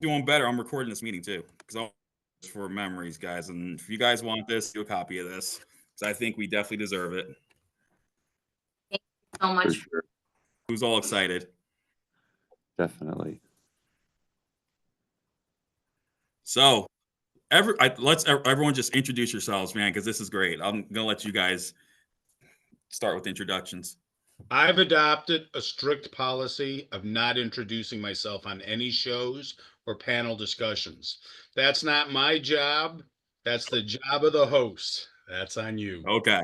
doing better. I'm recording this meeting too because for memories, guys. And if you guys want this, do a copy of this because I think we definitely deserve it. Thank you so much. For sure. Who's all excited? Definitely. So, let's everyone just introduce yourselves, man, because this is great. I'm gonna let you guys start with introductions. I've adopted a strict policy of not introducing myself on any shows or panel discussions. That's not my job. That's the job of the host. That's on you. Okay.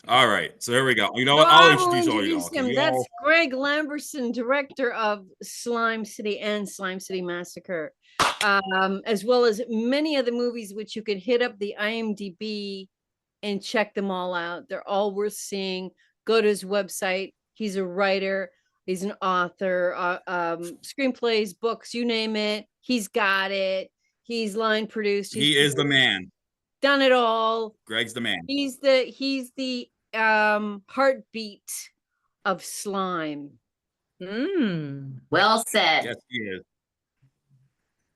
All right. So here we go. You know So what? I'll I will introduce all him. That's Greg Lamberson, director of Slime City and Slime City Massacre, as well as many other movies, which you can hit up the IMDb and check them all out. They're all worth seeing. Go to his website. He's a writer. He's an author, screenplays, books, you name it. He's got it. He's line produced. He is the man. Done it all. Greg's the man. He's the heartbeat of slime. Well said. Yes, he is.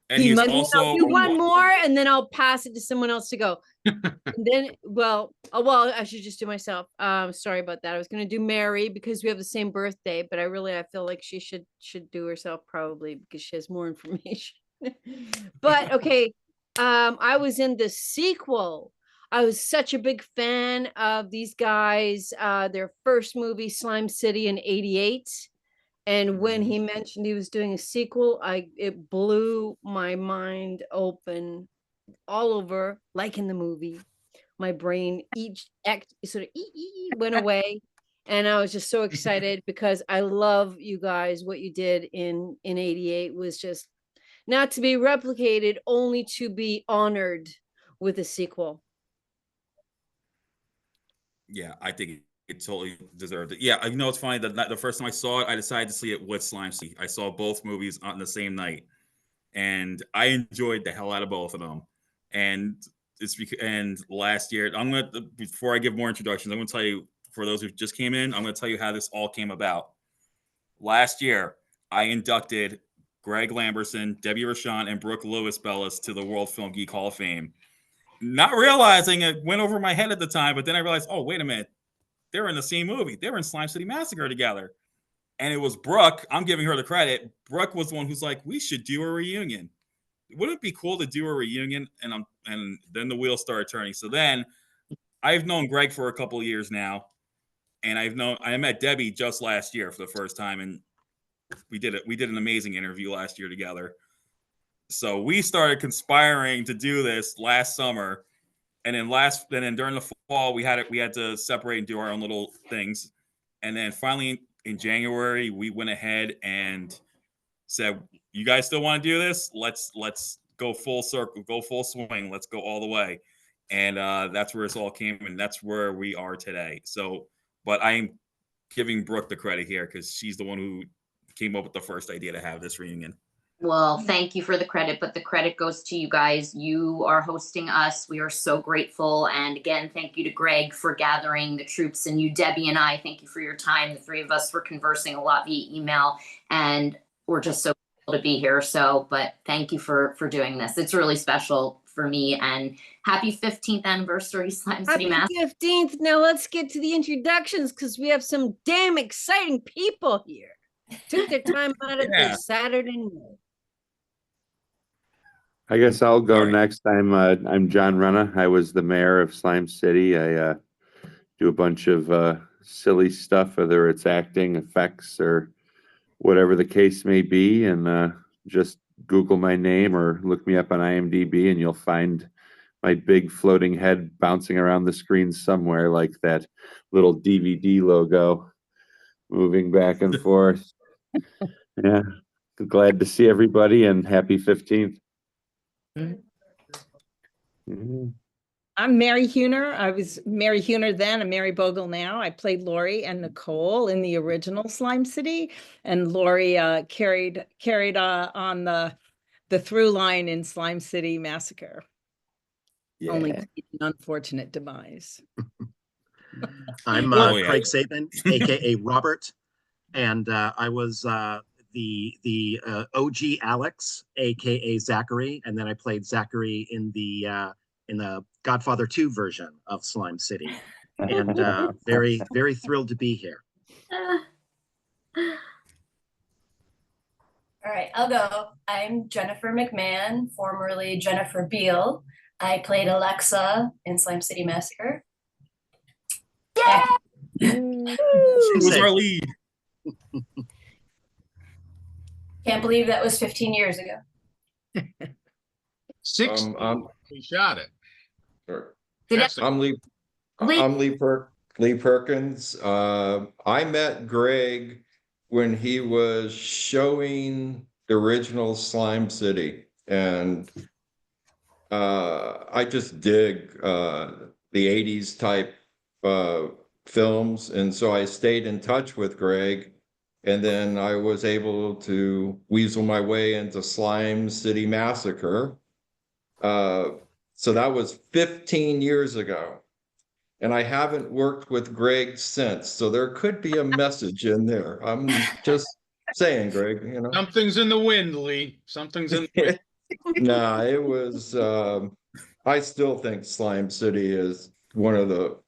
And he's also do one more, and then I'll pass it to someone else to go. And then, well, I should just do myself. Sorry about that. I was going to do Mary because we have the same birthday, but I feel like she should do herself probably because she has more information. But okay, I was in the sequel. I was such a big fan of these guys. Their first movie, Slime City, in '88. And when he mentioned he was doing a sequel, it blew my mind open all over, like in the movie. My brain went away. And I was just so excited because I love you guys. What you did in '88 was just not to be replicated, only to be honored with a sequel. Yeah, I think it totally deserved it. Yeah, you know, it's funny that the first time I saw it, I decided to see it with Slime City. I saw both movies on the same night, and I enjoyed the hell out of both of them. And last year, before I give more introductions, I'm gonna tell you, for those who just came in, I'm gonna tell you how this all came about. Last year, I inducted Greg Lamberson, DebbieRochon, and Brooke Lewis-Bellis to the World Film Geek Hall of Fame. Not realizing it went over my head at the time, but then I realized, oh, wait a minute. They were in the same movie. They were in Slime City Massacre together. And it was Brooke. I'm giving her the credit. Brooke was the one who's like, we should do a reunion. Wouldn't it be cool to do a reunion? And then the wheels started turning. So then I've known Greg for a couple of years now. And I met Debbie just last year for the first time. And we did an amazing interview last year together. So we started conspiring to do this last summer. And then during the fall, we had to separate and do our own little things. And then finally in January, we went ahead and said, you guys still want to do this? Let's go full circle, go full swing. Let's go all the way. And that's where this all came. And that's where we are today. So, but I'm giving Brooke the credit here because she's the one who came up with the first idea to have this reunion. Well, thank you for the credit, but the credit goes to you guys. You are hosting us. We are so grateful. And again, thank you to Greg for gathering the troops, and you, Debbie, and I, thank you for your time. The three of us were conversing a lot via email, and we're just so grateful to be here. So, but thank you for doing this. It's really special for me, and happy 15th anniversary, Slime City Massacre. Happy 15th. Now let's get to the introductions because we have some damn exciting people here. Took their time out of their Saturday night. I guess I'll go next. I'm John Renna. I was the mayor of Slime City. I do a bunch of silly stuff, whether it's acting, effects, or whatever the case may be. And just Google my name or look me up on IMDb, and you'll find my big floating head bouncing around the screen somewhere, like that little DVD logo moving back and forth. Yeah, glad to see everybody, and happy 15th. Mm-hmm. I'm Mary Huner. I was Mary Huner then. I'm Mary Bogle now. I played Lori and Nicole in the original Slime City, and Lori carried on the through line in Slime City Massacre. Yeah. Only an unfortunate demise. I'm Craig Sabin, aka Robert, and I was the OG Alex, aka Zachary, and then I played Zachary in the Godfather 2 version of Slime City, and very very thrilled to be here. All right, I'll go. I'm Jennifer McMahon, formerly Jennifer Bihl. I played Alexa in Slime City Massacre. Yeah. She was our lead. Can't believe that was 15 years ago. 6 we shot it. Sure. Did That's the- I'm Lee. Lee- I'm Lee Perkins. I met Greg when he was showing the original Slime City, and I just dig the 80s type films, and so I stayed in touch with Greg, and then I was able to weasel my way into Slime City Massacre. So that was 15 years ago, and I haven't worked with Greg since, so there could be a message in there. I'm just saying, Greg, you know. Something's in the wind, Lee. Something's in the wind. Nah, it was, I still think Slime City is one of the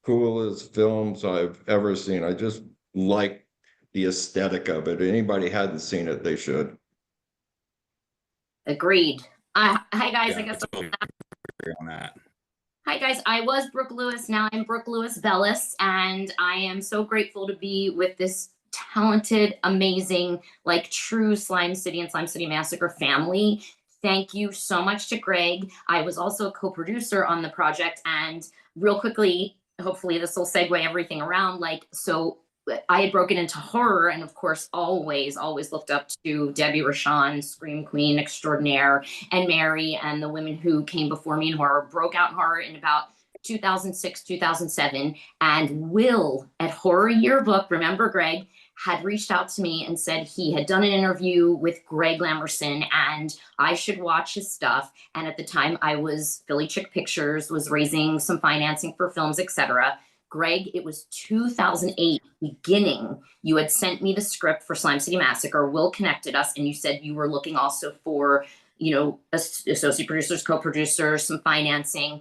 coolest films I've ever seen. I just like the aesthetic of it. Anybody hadn't seen it, they should. Agreed. Hi guys, Yeah, I guess. I totally agree on that. Hi guys, I was Brooke Lewis. Now I'm Brooke Lewis Bellis, and I am so grateful to be with this talented, amazing, like true Slime City and Slime City Massacre family. Thank you so much to Greg. I was also a co-producer on the project, and real quickly, hopefully this will segue everything around. Like, so I had broken into horror, and of course, always looked up to Debbie Rochon, Scream Queen extraordinaire, and Mary, and the women who came before me in horror. Broke out in horror in about 2006, 2007, and Will at Horror Yearbook, remember Greg, had reached out to me and said he had done an interview with Greg Lamerson and I should watch his stuff. And at the time I was Philly Chick Pictures, was raising some financing for films, etc. Greg, it was 2008 beginning. You had sent me the script for Slime City Massacre. Will connected us, and you said you were looking also for, you know, associate producers, co-producers, some financing.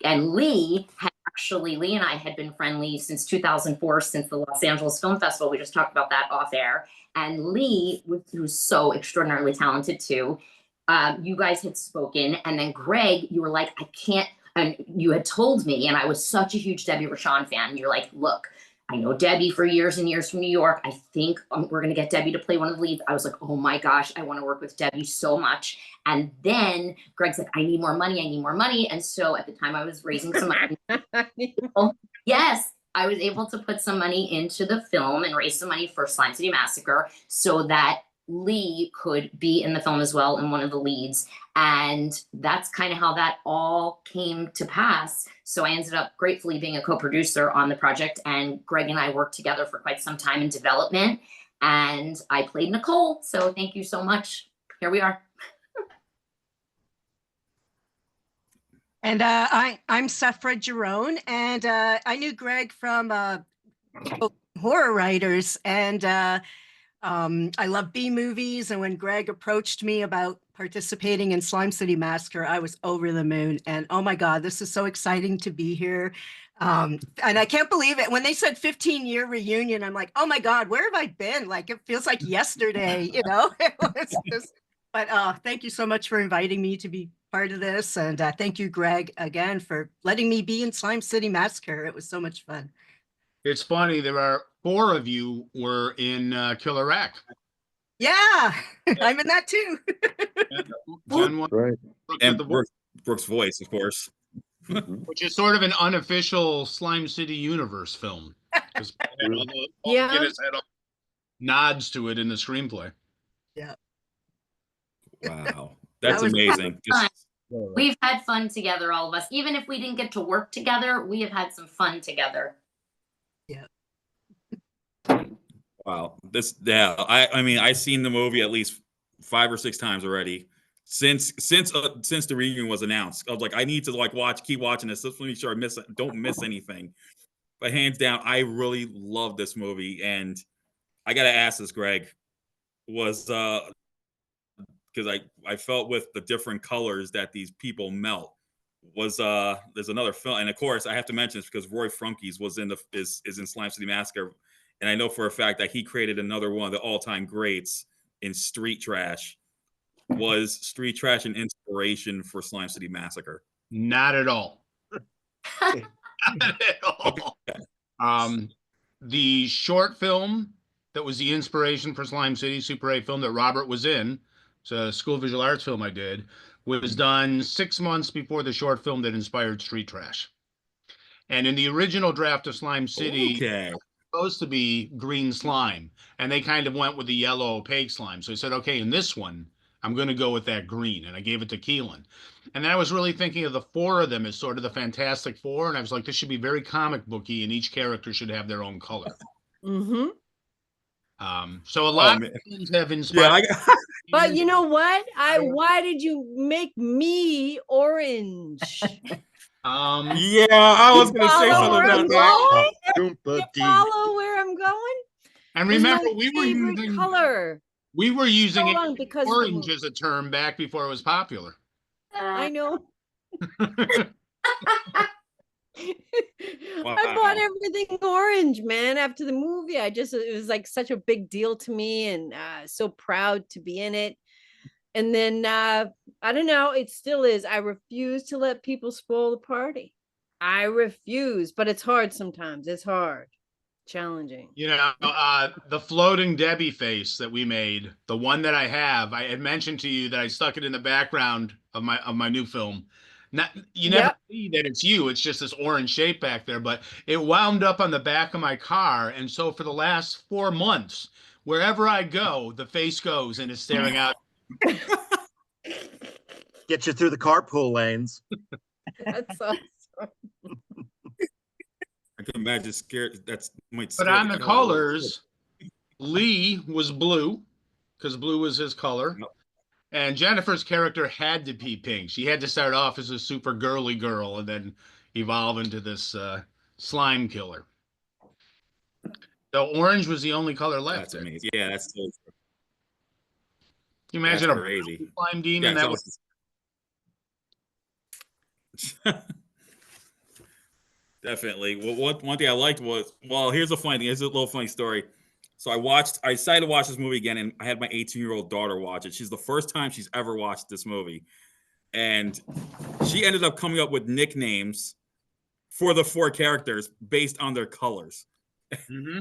And Lee and I had been friendly since 2004, since the Los Angeles Film Festival. We just talked about that off air. And Lee, who's so extraordinarily talented too, you guys had spoken. And then Greg, you were like, I can't, and you had told me, and I was such a huge Debbie Rochon fan. You're like, look, I know Debbie for years and years from New York. I think we're going to get Debbie to play one of the leads. I was like, oh my gosh, I want to work with Debbie so much. And then Greg's like, I need more money. And so at the time I was raising some money. Yes, I was able to put some money into the film and raise some money for Slime City Massacre so that Lee could be in the film as well in one of the leads. And that's kind of how that all came to pass. So I ended up gratefully being a co-producer on the project, and Greg and I worked together for quite some time in development, and I played Nicole. So thank you so much. Here we are. And I'm Sephera Giron, and I knew Greg from Horror Writers, and I love B movies. And when Greg approached me about participating in Slime City Massacre, I was over the moon. And oh my God, this is so exciting to be here. And I can't believe it. When they said 15-year reunion, I'm like, oh my God, where have I been? Like, it feels like yesterday, you know? It was just, but thank you so much for inviting me to be part of this. And thank you, Greg, again, for letting me be in Slime City Massacre. It was so much fun. It's funny, there are 4 of you were in Killer Rack. Yeah, I'm in that too. Right. And Brooke's voice, of course. Which is sort of an unofficial Slime City universe film. Yeah. Guinness had all nods to it in the screenplay. Yeah. Wow. That's was amazing. We've had fun together, all of us. Even if we didn't get to work together, we have had some fun together. Yeah. Wow. I mean, I've seen the movie at least 5 or 6 times already since the reunion was announced. I was like, I need to keep watching this. Let's make sure I don't miss anything. But hands down, I really love this movie. And I gotta ask this, Greg. was because I felt with the different colors that these people melt was there's another film, and of course I have to mention this because Roy Funkes was in the is in Slime City Massacre, and I know for a fact that he created another one of the all-time greats in Street Trash. Was Street Trash an inspiration for Slime City Massacre? Not at all. Not at all. The short film that was the inspiration for Slime City, Super 8 film that Robert was in, it's a school visual arts film I did, was done 6 months before the short film that inspired Street Trash. And in the original draft of Slime City, it was supposed to be green slime, and they kind of went with the yellow opaque slime. So I said, okay, in this one, I'm going to go with that green, and I gave it to Keelan. And then I was really thinking of the 4 of them as sort of the Fantastic Four, and I was like, this should be very comic booky, and each character should have their own color. Mm-hmm. So a lot of things have inspired. Yeah, But you know what? Why did you make me orange? yeah, I was going to say Follow where something I'm about that. going? You follow where I'm going? And It's remember, my we were favorite using color. we were using So long because of the orange movie. as a term back before it was popular. I know. Wow. I bought everything orange, man. After the movie, it was like such a big deal to me, and so proud to be in it. And then I don't know, it still is. I refuse to let people spoil the party. I refuse, but it's hard sometimes. It's hard, challenging. You know, the floating Debbie face that we made, the one that I have, I had mentioned to you that I stuck it in the background of my new film. You never see that it's you. It's just this orange shape back there, but it wound up on the back of my car. And so for the last 4 months, wherever I go, the face goes and is staring out. Get you through the carpool lanes. That's awesome. I can imagine scared. But on the colors, Lee was blue because blue was his color. Yep. And Jennifer's character had to be pink. She had to start off as a super girly girl and then evolve into this slime killer. So orange was the only color left. That's amazing. Yeah, that's totally true. Can you imagine that's a crazy slime demon? Yeah, that was. Definitely. Well, one thing I liked was, here's a funny thing. Here's a little funny story. So I decided to watch this movie again, and I had my 18-year-old daughter watch it. She's the first time she's ever watched this movie. And she ended up coming up with nicknames for the 4 characters based on their colors. Mm-hmm.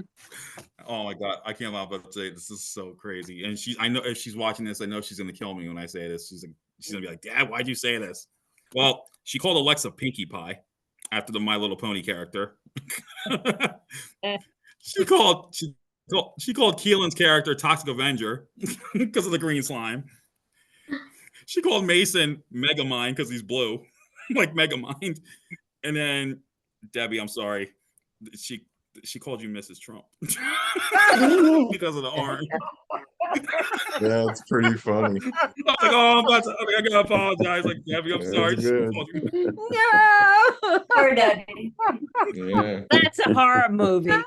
Oh my God. I can't help but say this is so crazy. And I know if she's watching this, I know she's going to kill me when I say this. She's going to be like, Dad, why'd you say this? Well, she called Alexa Pinkie Pie after the My Little Pony character. She called Keelan's character Toxic Avenger because of the green slime. She called Mason Megamind because he's blue, like Megamind. And then Debbie, I'm sorry, she called you Mrs. Trump because of the orange. Yeah, it's pretty funny. I was like, oh, I gotta apologize. Like, Debbie, I'm sorry. No, Poor Debbie. Yeah. That's a horror movie. no.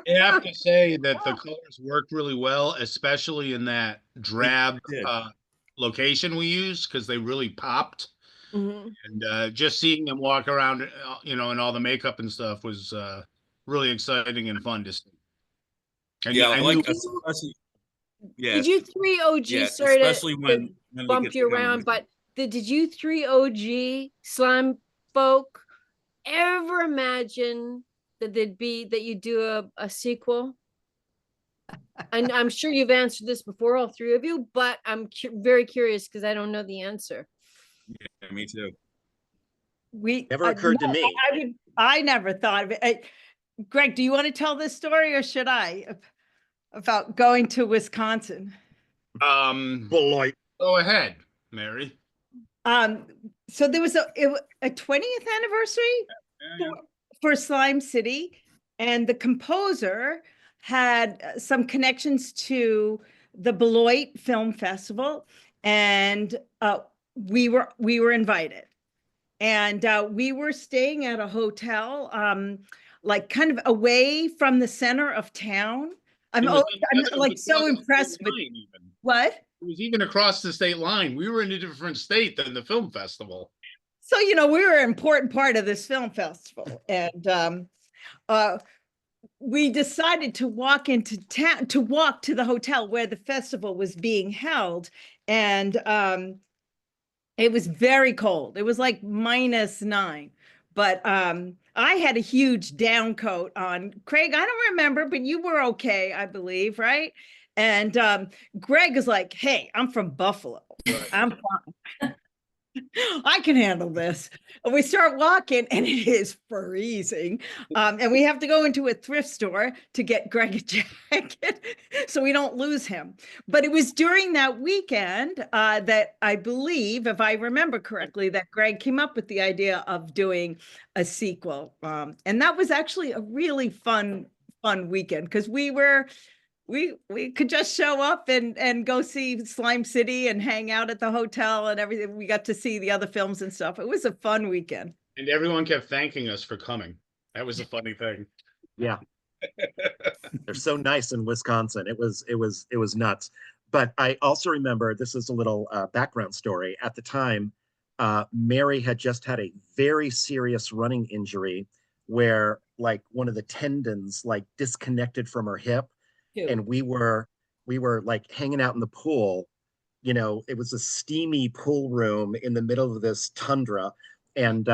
I have to say that the colors worked really well, especially in that drab location we used because they really popped. Mm-hmm. And just seeing them walk around, and all the makeup and stuff was really exciting and fun to see. And yeah, Did you 3 OG? Yeah, sorry especially to bump you around, but did you 3 OG slime folk ever imagine that you'd do a sequel? And I'm sure you've answered this before, all 3 of you, but I'm very curious because I don't know the answer. Yeah, me too. Never occurred to me. I never thought of it. Greg, do you want to tell this story or should I? About going to Wisconsin. Beloit. Go ahead, Mary. So there was a 20th anniversary for Slime City, and the composer had some connections to the Beloit Film Festival, and we were invited, and we were staying at a hotel like kind of away from the center of town. I'm It was like so across the impressed state with line even. what? It was even across the state line. We were in a different state than the film festival. So, we were an important part of this film festival. And we decided to walk into town, to walk to the hotel where the festival was being held. And it was very cold. It was like -9. But I had a huge down coat on. Craig, I don't remember, but you were okay, I believe, right? And Greg is like, hey, I'm from Buffalo. I'm fine. I can handle this. And we start walking and it is freezing. And we have to go into a thrift store to get Greg a jacket so we don't lose him. But it was during that weekend that I believe, if I remember correctly, that Greg came up with the idea of doing a sequel. And that was actually a really fun weekend because we could just show up and go see Slime City and hang out at the hotel and everything. We got to see the other films and stuff. It was a fun weekend. And everyone kept thanking us for coming. That was a funny thing. Yeah. They're so nice in Wisconsin. It was nuts. But I also remember, this is a little background story. At the time, Mary had just had a very serious running injury where like one of the tendons like disconnected from her hip. And we were like hanging out in the pool. It was a steamy pool room in the middle of this tundra. And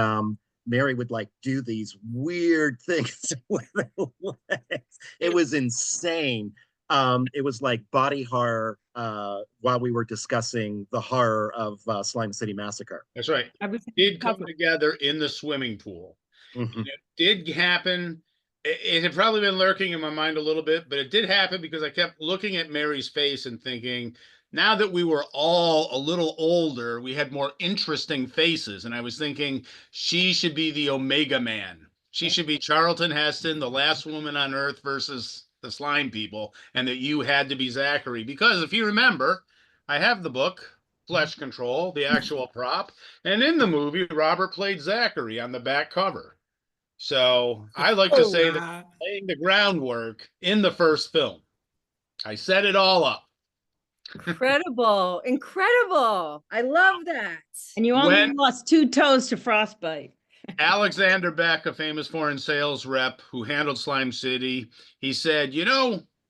Mary would like do these weird things with her legs. It was insane. It was like body horror while we were discussing the horror of Slime City Massacre. That's right. It did come together in the swimming pool. Mhm. It did happen. It had probably been lurking in my mind a little bit, but it did happen because I kept looking at Mary's face and thinking, now that we were all a little older, we had more interesting faces. And I was thinking she should be the Omega Man. She should be Charlton Heston, the last woman on earth versus the slime people, and that you had to be Zachary. Because if you remember, I have the book, Flesh Control, the actual prop. And in the movie, Robert played Zachary on the back cover. So I like to say that laying the groundwork in the first film. I set it all up. Incredible. Incredible. I love that. And you only lost 2 toes to frostbite. Alexander Beck, a famous foreign sales rep who handled Slime City, he said,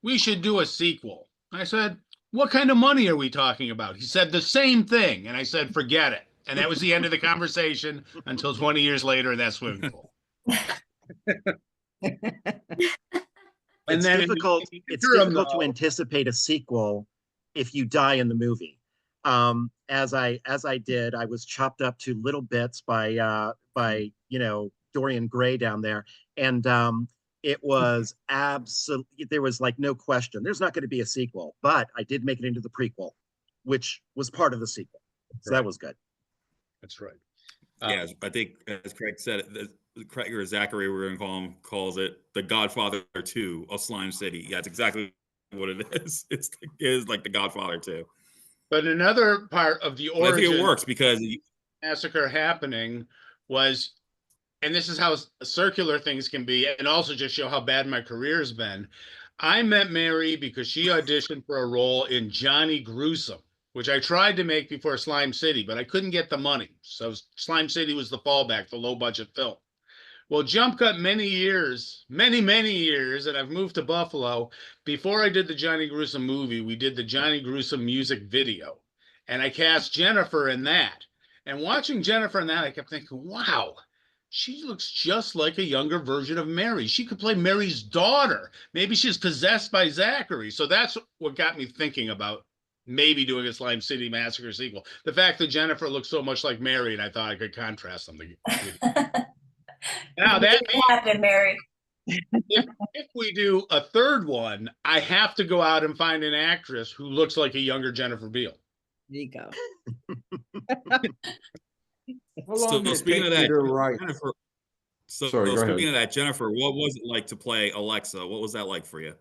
we should do a sequel. I said, what kind of money are we talking about? He said the same thing. And I said, forget it. And that was the end of the conversation until 20 years later in that swimming pool. It's difficult to anticipate a sequel if you die in the movie. As I did, I was chopped up to little bits by Dorian Gray down there, and it was absolutely, there was like no question there's not going to be a sequel, but I did make it into the prequel, which was part of the sequel, so that was good. That's right. Yeah, I think as Craig said, Craig or Zachary, we're going to call him, calls it the Godfather 2 of Slime City. Yeah, it's exactly what it is. It is like the Godfather 2. But another part of the origin, I think it works because massacre happening was, and this is how circular things can be, and also just show how bad my career's been. I met Mary because she auditioned for a role in Johnny Gruesome, which I tried to make before Slime City, but I couldn't get the money. So Slime City was the fallback, the low budget film. Well, jump cut many years, many years, and I've moved to Buffalo. Before I did the Johnny Gruesome movie, we did the Johnny Gruesome music video. And I cast Jennifer in that. And watching Jennifer in that, I kept thinking, wow, she looks just like a younger version of Mary. She could play Mary's daughter. Maybe she's possessed by Zachary. So that's what got me thinking about maybe doing a Slime City Massacre sequel. The fact that Jennifer looks so much like Mary, and I thought I could contrast them. Now that happened, Mary. If we do a third one, I have to go out and find an actress who looks like a younger Jennifer Bihl. There you go. So speaking of that, Jennifer, Sorry, go speaking ahead. of that, Jennifer, what was it like to play Alexa? What was that like for you?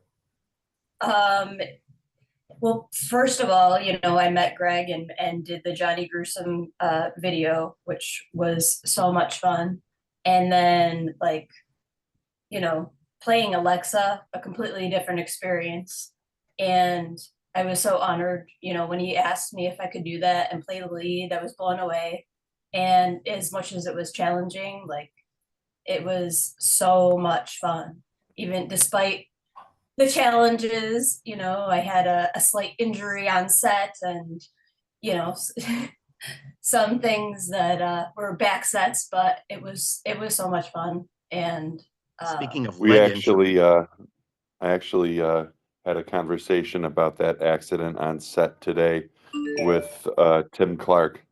Well, first of all, I met Greg and did the Johnny Gruesome video, which was so much fun. And then you know, playing Alexa, a completely different experience. And I was so honored, you know, when he asked me if I could do that and play the lead, I was blown away. And as much as it was challenging, like, it was so much fun, even despite the challenges. You know, I had a slight injury on set, and, you know, some things that were back sets, but it was so much fun. And Speaking of We leg actually, injury, I actually had a conversation about that accident on set today with Tim Clark.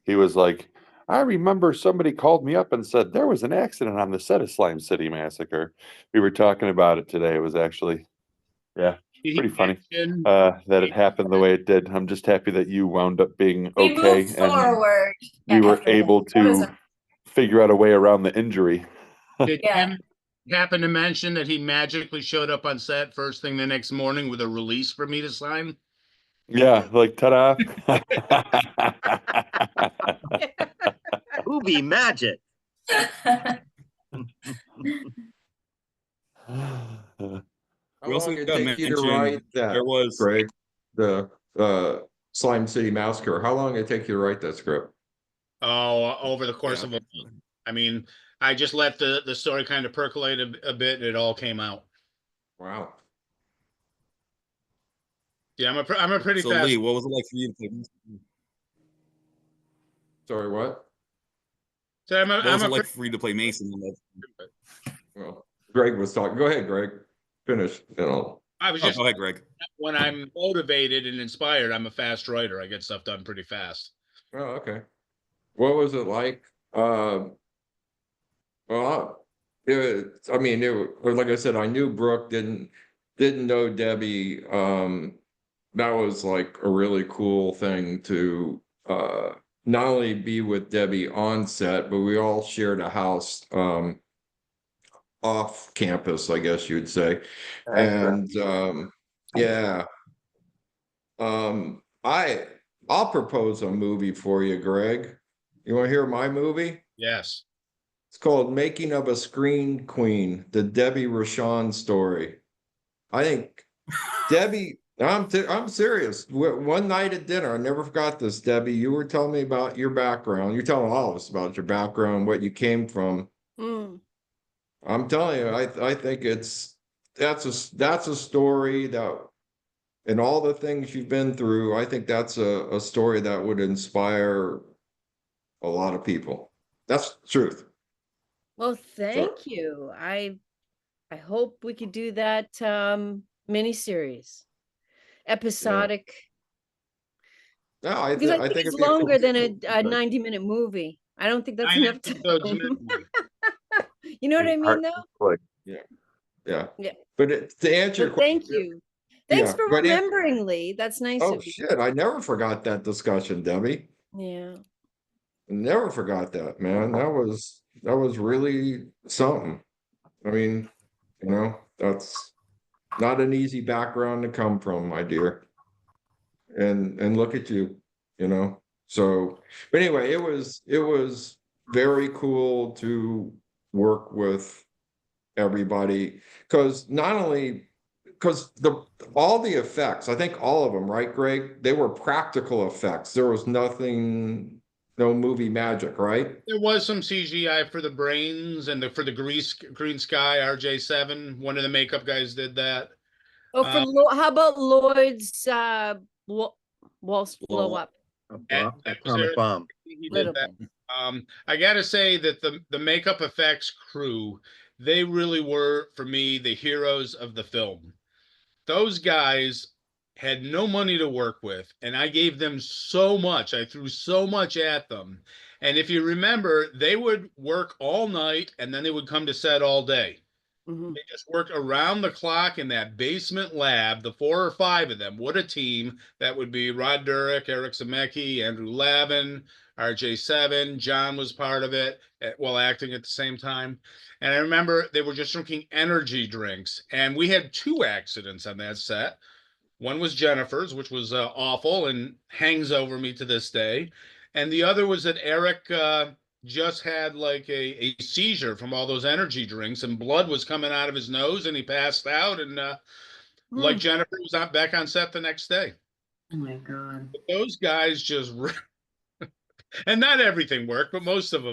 He was like, I remember somebody called me up and said there was an accident on the set of Slime City Massacre. We were talking about it today. It was actually, yeah, He pretty funny mentioned- that it happened the way it did. I'm just happy that you wound up being we okay moved and forward. we were after that. able That was to figure out a way around the injury. Did Yeah. Tim happen to mention that he magically showed up on set first thing the next morning with a release for me to sign? Yeah, like ta-da. movie magic. How We also long did got it take you to mentioned write that, there was- Greg? The Slime City Massacre. How long did it take you to write that script? Oh, over the course Yeah. of a month. I mean, I just let the story kind of percolate a bit, and it all came out. Wow. Yeah, I'm a pretty So fast. Lee, what was it like for you to play? Sorry, what? So What was I'm it a like for you to play Mason? Well, Greg was talking. Go ahead, Greg. Finish. I was Oh, just go ahead, Greg. when I'm motivated and inspired, I'm a fast writer. I get stuff done pretty fast. Oh, okay. What was it like? Well, I mean, like I said, I knew Brooke, didn't know Debbie. That was like a really cool thing to not only be with Debbie on set, but we all shared a house off campus, I guess you'd say. And yeah. I'll propose a movie for you, Greg. You want to hear my movie? Yes. It's called Making of a Screen Queen, the DebbieRochon story. I think Debbie, I'm serious. One night at dinner, I never forgot this, Debbie. You were telling me about your background. You're telling all of us about your background, what you came from. Mm. I'm telling you, I think that's a story that, and all the things you've been through, I think that's a story that would inspire a lot of people. That's the truth. Well, thank you. I hope we could do that miniseries, episodic. No, I Because I think think it's it'd be a cool- longer than a 90-minute movie. I don't think that's 9 enough episodes time. minimum. You know what I mean, though? Yeah. Yeah. But to answer your But question, thank you. Thanks Yeah, for but remembering, Lee. That's nice oh of you. shit, I never forgot that discussion, Debbie. Yeah. Never forgot that, man. That was really something. I mean, that's not an easy background to come from, my dear. And look at you, So, but anyway, it was very cool to work with everybody, because all the effects, I think all of them, right, Greg? They were practical effects. There was nothing, no movie magic, right? There was some CGI for the brains and for the green sky. RJ7, one of the makeup guys did that. Oh, how about Lloyd's walls blow up? That was Atomic Eric. bomb. He Little did that. I gotta say that the makeup effects crew, they really were, for me, the heroes of the film. Those guys had no money to work with, and I gave them so much. I threw so much at them. And if you remember, they would work all night and then they would come to set all day. Mhm. They just worked around the clock in that basement lab, the 4 or 5 of them. What a team. That would be Rod Durek, Eric Zemecki, Andrew Lavin, RJ7. John was part of it while acting at the same time. And I remember they were just drinking energy drinks. And we had 2 accidents on that set. One was Jennifer's, which was awful and hangs over me to this day. And the other was that Eric just had like a seizure from all those energy drinks, and blood was coming out of his nose, and he passed out. And like Jennifer was not back on set the next day. Oh my God. But those guys just and not everything worked, but most of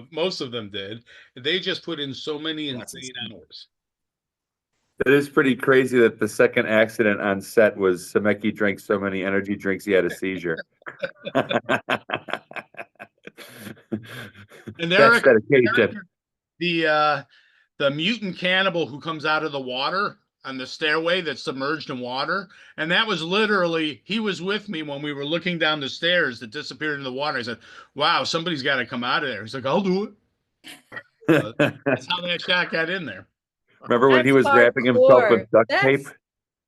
them did. They just put in so many insane hours. It is pretty crazy that the second accident on set was Semeki drank so many energy drinks he had a seizure. And That's dedication. The mutant cannibal who comes out of the water on the stairway that's submerged in water, and that was literally, he was with me when we were looking down the stairs that disappeared in the water. I said, "Wow, somebody's got to come out of there." He's like, "I'll do it." That's how that shot got in there. Remember when he That's was wrapping himself hardcore. with duct That's tape?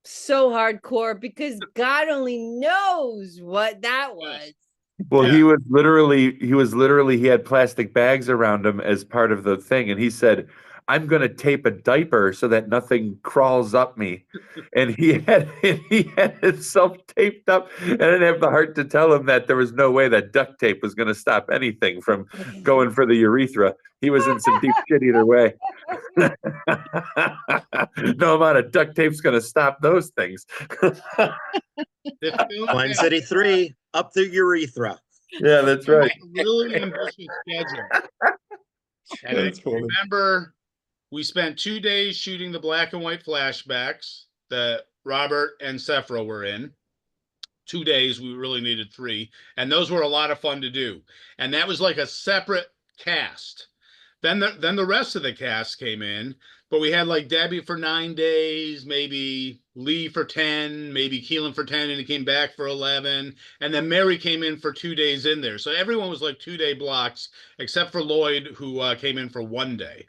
so hardcore because God only knows what that was. Well, Yeah. he had plastic bags around him as part of the thing, and he said, "I'm going to tape a diaper so that nothing crawls up me." And he had himself taped up, and I didn't have the heart to tell him that there was no way that duct tape was going to stop anything from going for the urethra. He was in some deep shit either way. No amount of duct tape's going to stop those things. Slime City 3, up the urethra. Yeah, that's right. Really ambitious schedule. And I remember we spent 2 days shooting the black and white flashbacks that Robert and Sephera were in. 2 days, we really needed 3. And those were a lot of fun to do. And that was like a separate cast. Then the rest of the cast came in, but we had like Debbie for 9 days, maybe Lee for 10, maybe Keelan for 10, and he came back for 11. And then Mary came in for 2 days in there. So everyone was like 2 day blocks, except for Lloyd, who came in for 1 day.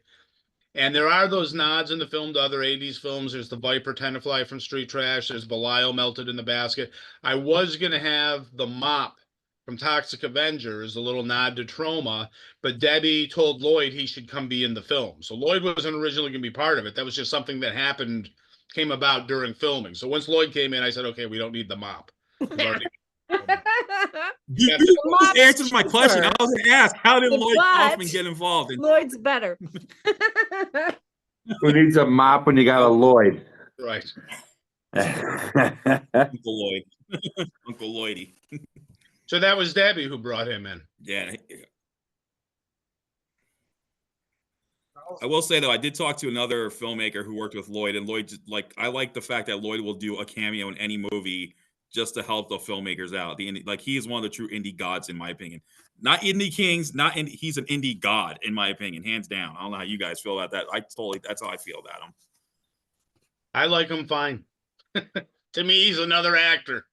And there are those nods in the film to other 80s films. There's the Viper Tenafly from Street Trash. There's Belial melted in the basket. I was going to have the mop from Toxic Avenger as a little nod to Trauma, but Debbie told Lloyd he should come be in the film. So Lloyd wasn't originally going to be part of it. That was just something that came about during filming. So once Lloyd came in, I said, "Okay, we don't need the mop." You just answered my question. I was going to ask, how did Lloyd Kaufman get involved? Lloyd's better. Who needs a mop when you got a Lloyd? Right. Uncle Lloyd. Uncle Lloydie. So that was Debbie who brought him in. Yeah. I will say though, I did talk to another filmmaker who worked with Lloyd, and Lloyd, I like the fact that Lloyd will do a cameo in any movie just to help the filmmakers out. He is one of the true indie gods, in my opinion. Not indie kings, he's an indie god, in my opinion, hands down. I don't know how you guys feel about that. That's how I feel about him. I like him fine. To me, he's another actor.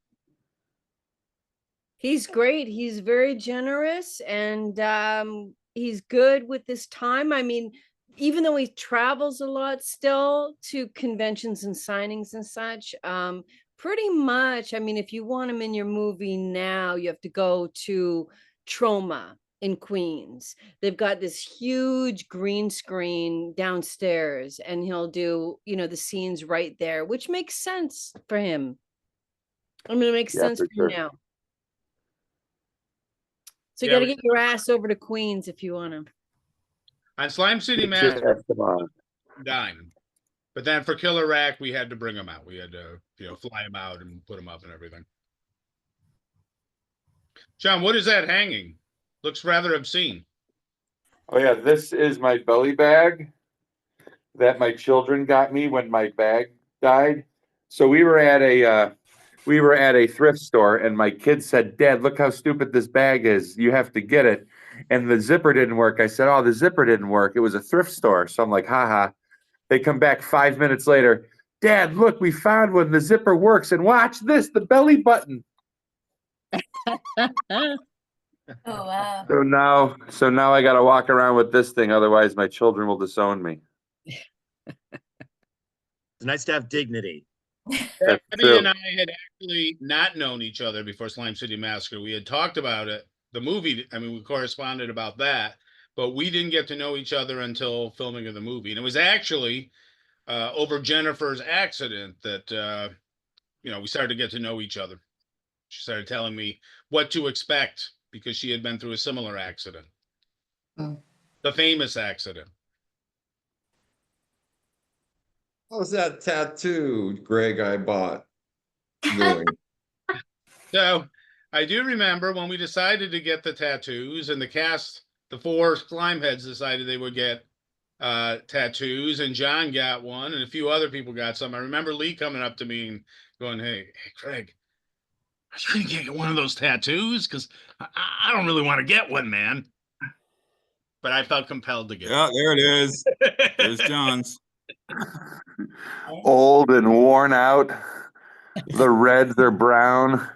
He's great. He's very generous, and he's good with his time. I mean, even though he travels a lot still to conventions and signings and such, pretty much, I mean, if you want him in your movie now, you have to go to Trauma in Queens. They've got this huge green screen downstairs, and he'll do, the scenes right there, which makes sense for him. I mean, it makes sense for you now. So you got to get your ass over to Queens if you want to. On Slime City Massacre, dime. But then for Killer Rack, we had to bring him out. We had to, fly him out and put him up and everything. John, what is that hanging? Looks rather obscene. Oh yeah, this is my belly bag that my children got me when my bag died. So we were at a thrift store, and my kid said, "Dad, look how stupid this bag is. You have to get it." And the zipper didn't work. I said, "Oh, the zipper didn't work. It was a thrift store." So I'm like, haha. They come back 5 minutes later. "Dad, look, we found one. The zipper works. And watch this, the belly button." Oh, wow. So now I got to walk around with this thing. Otherwise, my children will disown me. It's nice to have dignity. Debbie and I had actually not known each other before Slime City Massacre. We had talked about it, the movie. I mean, we corresponded about that, but we didn't get to know each other until filming of the movie. And it was actually over Jennifer's accident that, we started to get to know each other. She started telling me what to expect because she had been through a similar accident. The famous accident. How's that tattoo, Greg, I bought doing? So I do remember when we decided to get the tattoos, and the cast, the 4 slime heads decided they would get tattoos, and John got one, and a few other people got some. I remember Lee coming up to me and going, "Hey, Craig, are you gonna get one of those tattoos? Because I don't really want to get one, man." But I felt compelled to get Yeah, there it is. There's it. John's. Old and worn out. The reds are brown.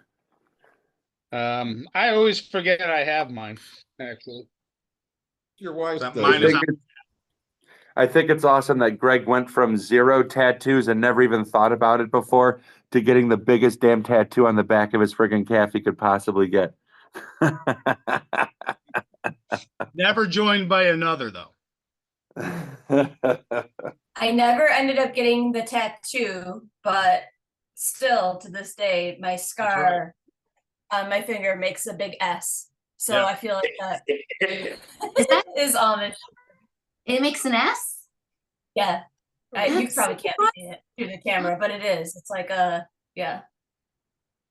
I always forget I have mine, actually. Your wife That does mine it. is I think it's awesome that Greg went from 0 tattoos and never even thought about it before to getting the biggest damn tattoo on the back of his friggin' calf he could possibly get. never joined by another, though. I never ended up getting the tattoo, but still to this day, my scar on my finger makes a big S. So Yeah. I feel like that Is that is Amish. it makes an S? Yeah. You That's probably can't see it through the camera, but it is. It's like yeah.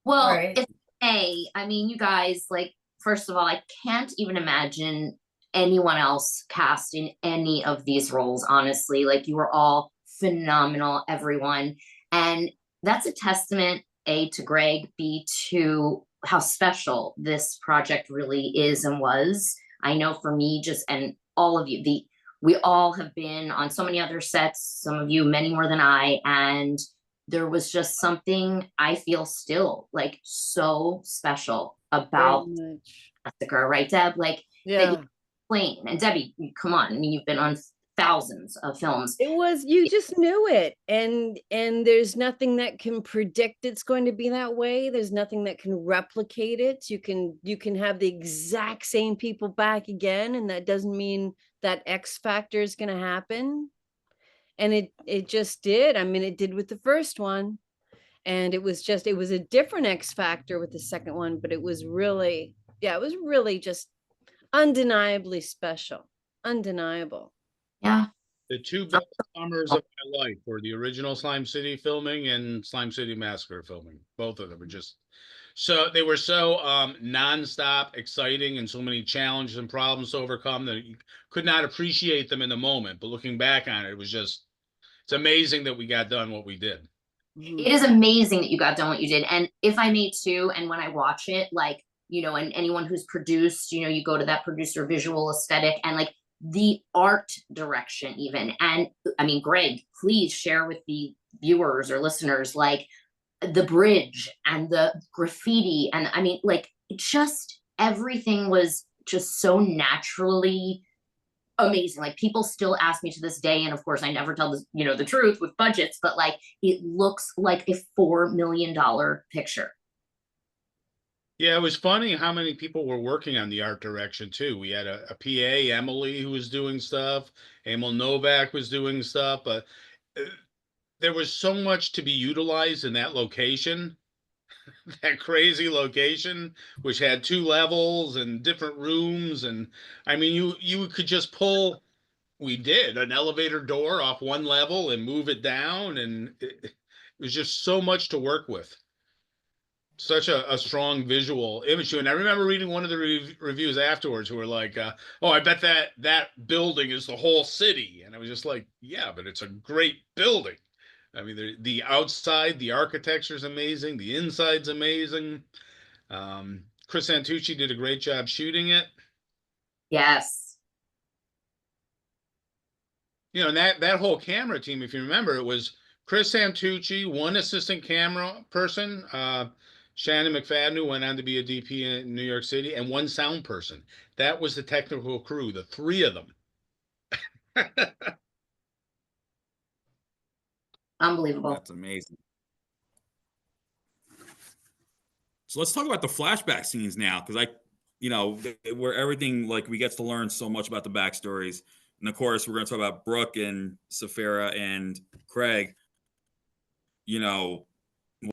Well, Right. it's I mean, you guys, like, first of all, I can't even imagine anyone else cast in any of these roles, honestly. Like, you were all phenomenal, everyone. And that's a testament, A, to Greg, B, to how special this project really is and was. I know for me, and all of you, we all have been on so many other sets, some of you many more than I, and there was just something I feel still like so special about Very much. Massacre, right, Deb? Like that Yeah. you explain. And Debbie, come on, I mean, you've been on thousands of films. It was, you just knew it. And there's nothing that can predict it's going to be that way. There's nothing that can replicate it. You can have the exact same people back again, and that doesn't mean that X factor is going to happen. And it just did. I mean, it did with the first one. And it was a different X factor with the second one, but it was really, it was really just undeniably special. Undeniable. Yeah. The 2 best summers of my life were the original Slime City filming and Slime City Massacre filming. Both of them were just they were so nonstop exciting, and so many challenges and problems to overcome that you could not appreciate them in the moment. But looking back on it, it's amazing that we got done what we did. It is amazing that you got done what you did. And if I may too, and when I watch it, like, you know, and anyone who's produced, you know, you go to that producer visual aesthetic and like the art direction even. And I mean, Greg, please share with the viewers or listeners, like the bridge and the graffiti. And I mean, like, just everything was just so naturally amazing. Like, people still ask me to this day, and of course I never tell this, you know, the truth with budgets, but like it looks like a $4 million picture. Yeah, it was funny how many people were working on the art direction too. We had a PA, Emily, who was doing stuff. Emil Novak was doing stuff, but there was so much to be utilized in that location, that crazy location, which had 2 levels and different rooms. And I mean, you could just pull, we did an elevator door off one level and move it down. And it was just so much to work with. Such a strong visual image. And I remember reading one of the reviews afterwards who were like, oh, I bet that building is the whole city. And I was just like, yeah, but it's a great building. I mean, the outside, the architecture is amazing. The inside's amazing. Chris Santucci did a great job shooting it. Yes. You know, and that whole camera team, if you remember, it was Chris Santucci, one assistant camera person, Shannon McFadden, who went on to be a DP in New York City, and one sound person. That was the technical crew, the 3 of them. Unbelievable. That's amazing. So let's talk about the flashback scenes now, because where everything, like, we get to learn so much about the backstories. And of course, we're going to talk about Brooke and Sephera and Craig. You know,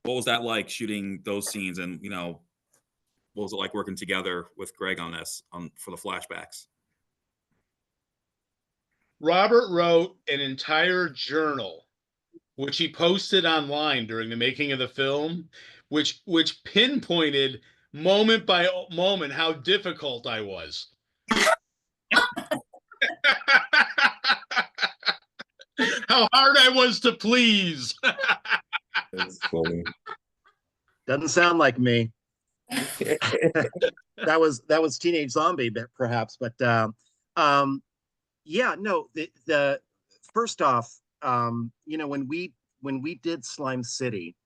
what was that like shooting those scenes? And, you know, what was it like working together with Greg on this, for the flashbacks? Robert wrote an entire journal, which he posted online during the making of the film, which pinpointed moment by moment how difficult I was. How hard I was to please. That's funny. Doesn't sound like me. That was Teenage Zombie, perhaps, but yeah, no. The first off, you know, when we did Slime City,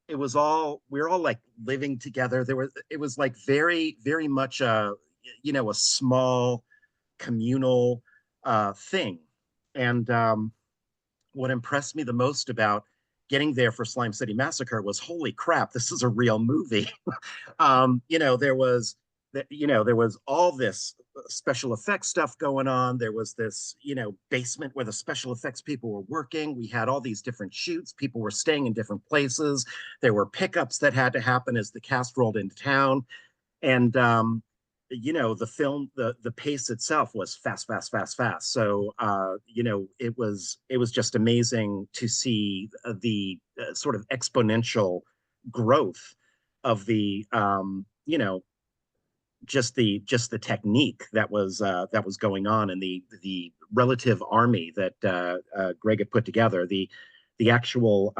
it was all, we were all like living together. It was like very much a, you know, a small communal thing. And what impressed me the most about getting there for Slime City Massacre was, holy crap, this is a real movie. You know, there was all this special effects stuff going on. There was this, you know, basement where the special effects people were working. We had all these different shoots. People were staying in different places. There were pickups that had to happen as the cast rolled into town. And you know, the film, the pace itself was fast. So you know, it was just amazing to see the sort of exponential growth of the you know, just the technique that was going on, and the relative army that Greg had put together. The actual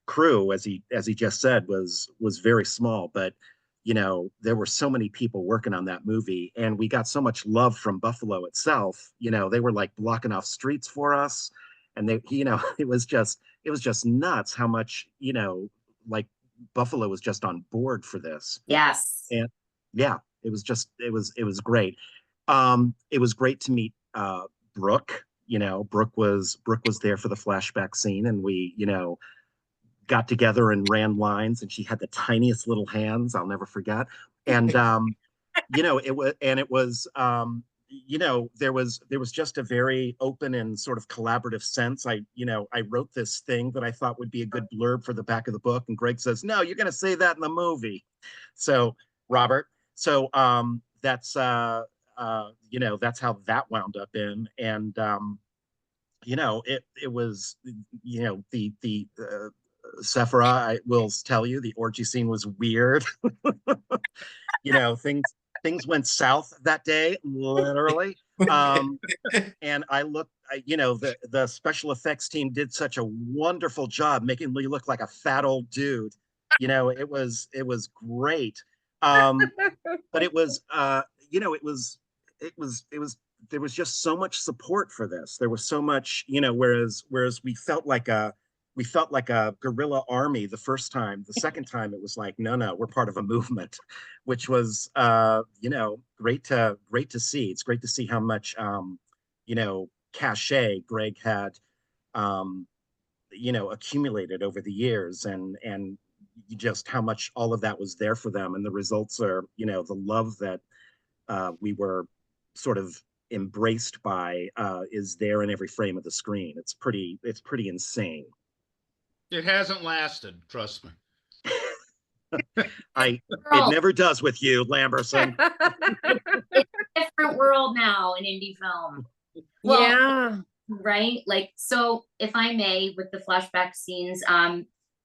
crew, as he just said, was very small, but you know, there were so many people working on that movie, and we got so much love from Buffalo itself. You know, they were like blocking off streets for us, and they, you know, it was just nuts how much, you know, like Buffalo was just on board for this. Yes. And yeah, it was great. It was great to meet Brooke. You know, Brooke was there for the flashback scene, and we, you know, got together and ran lines, and she had the tiniest little hands, I'll never forget. And you know, it was you know, there was just a very open and sort of collaborative sense. I wrote this thing that I thought would be a good blurb for the back of the book, and Greg says, no, you're gonna say that in the movie. So Robert, so that's you know, that's how that wound up in. And you know, it was, you know, the Sephera, I will tell you, the orgy scene was weird. You know, things went south that day, literally. And I looked, you know, the special effects team did such a wonderful job making me look like a fat old dude. You know, it was great. But it was, you know, there was just so much support for this. There was so much, you know, whereas we felt like a guerrilla army the first time. The second time it was like, no, we're part of a movement, which was, you know, great to see. It's great to see how much, you know, cachet Greg had, you know, accumulated over the years, and just how much all of that was there for them. And the results are, you know, the love that we were sort of embraced by is there in every frame of the screen. It's pretty insane. It hasn't lasted, trust me. It never does with you, Lamberson. It's a different world now in indie film. Well, Yeah. right? Like, so if I may, with the flashback scenes,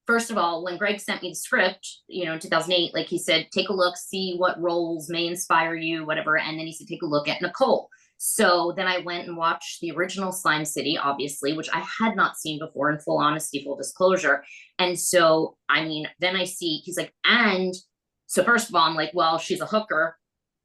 first of all, when Greg sent me the script, you know, in 2008, like he said, take a look, see what roles may inspire you, whatever. And then he said, take a look at Nicole. So then I went and watched the original Slime City, obviously, which I had not seen before, in full honesty, full disclosure. And so, I mean, then I see, he's like, and so first of all, I'm like, well, she's a hooker.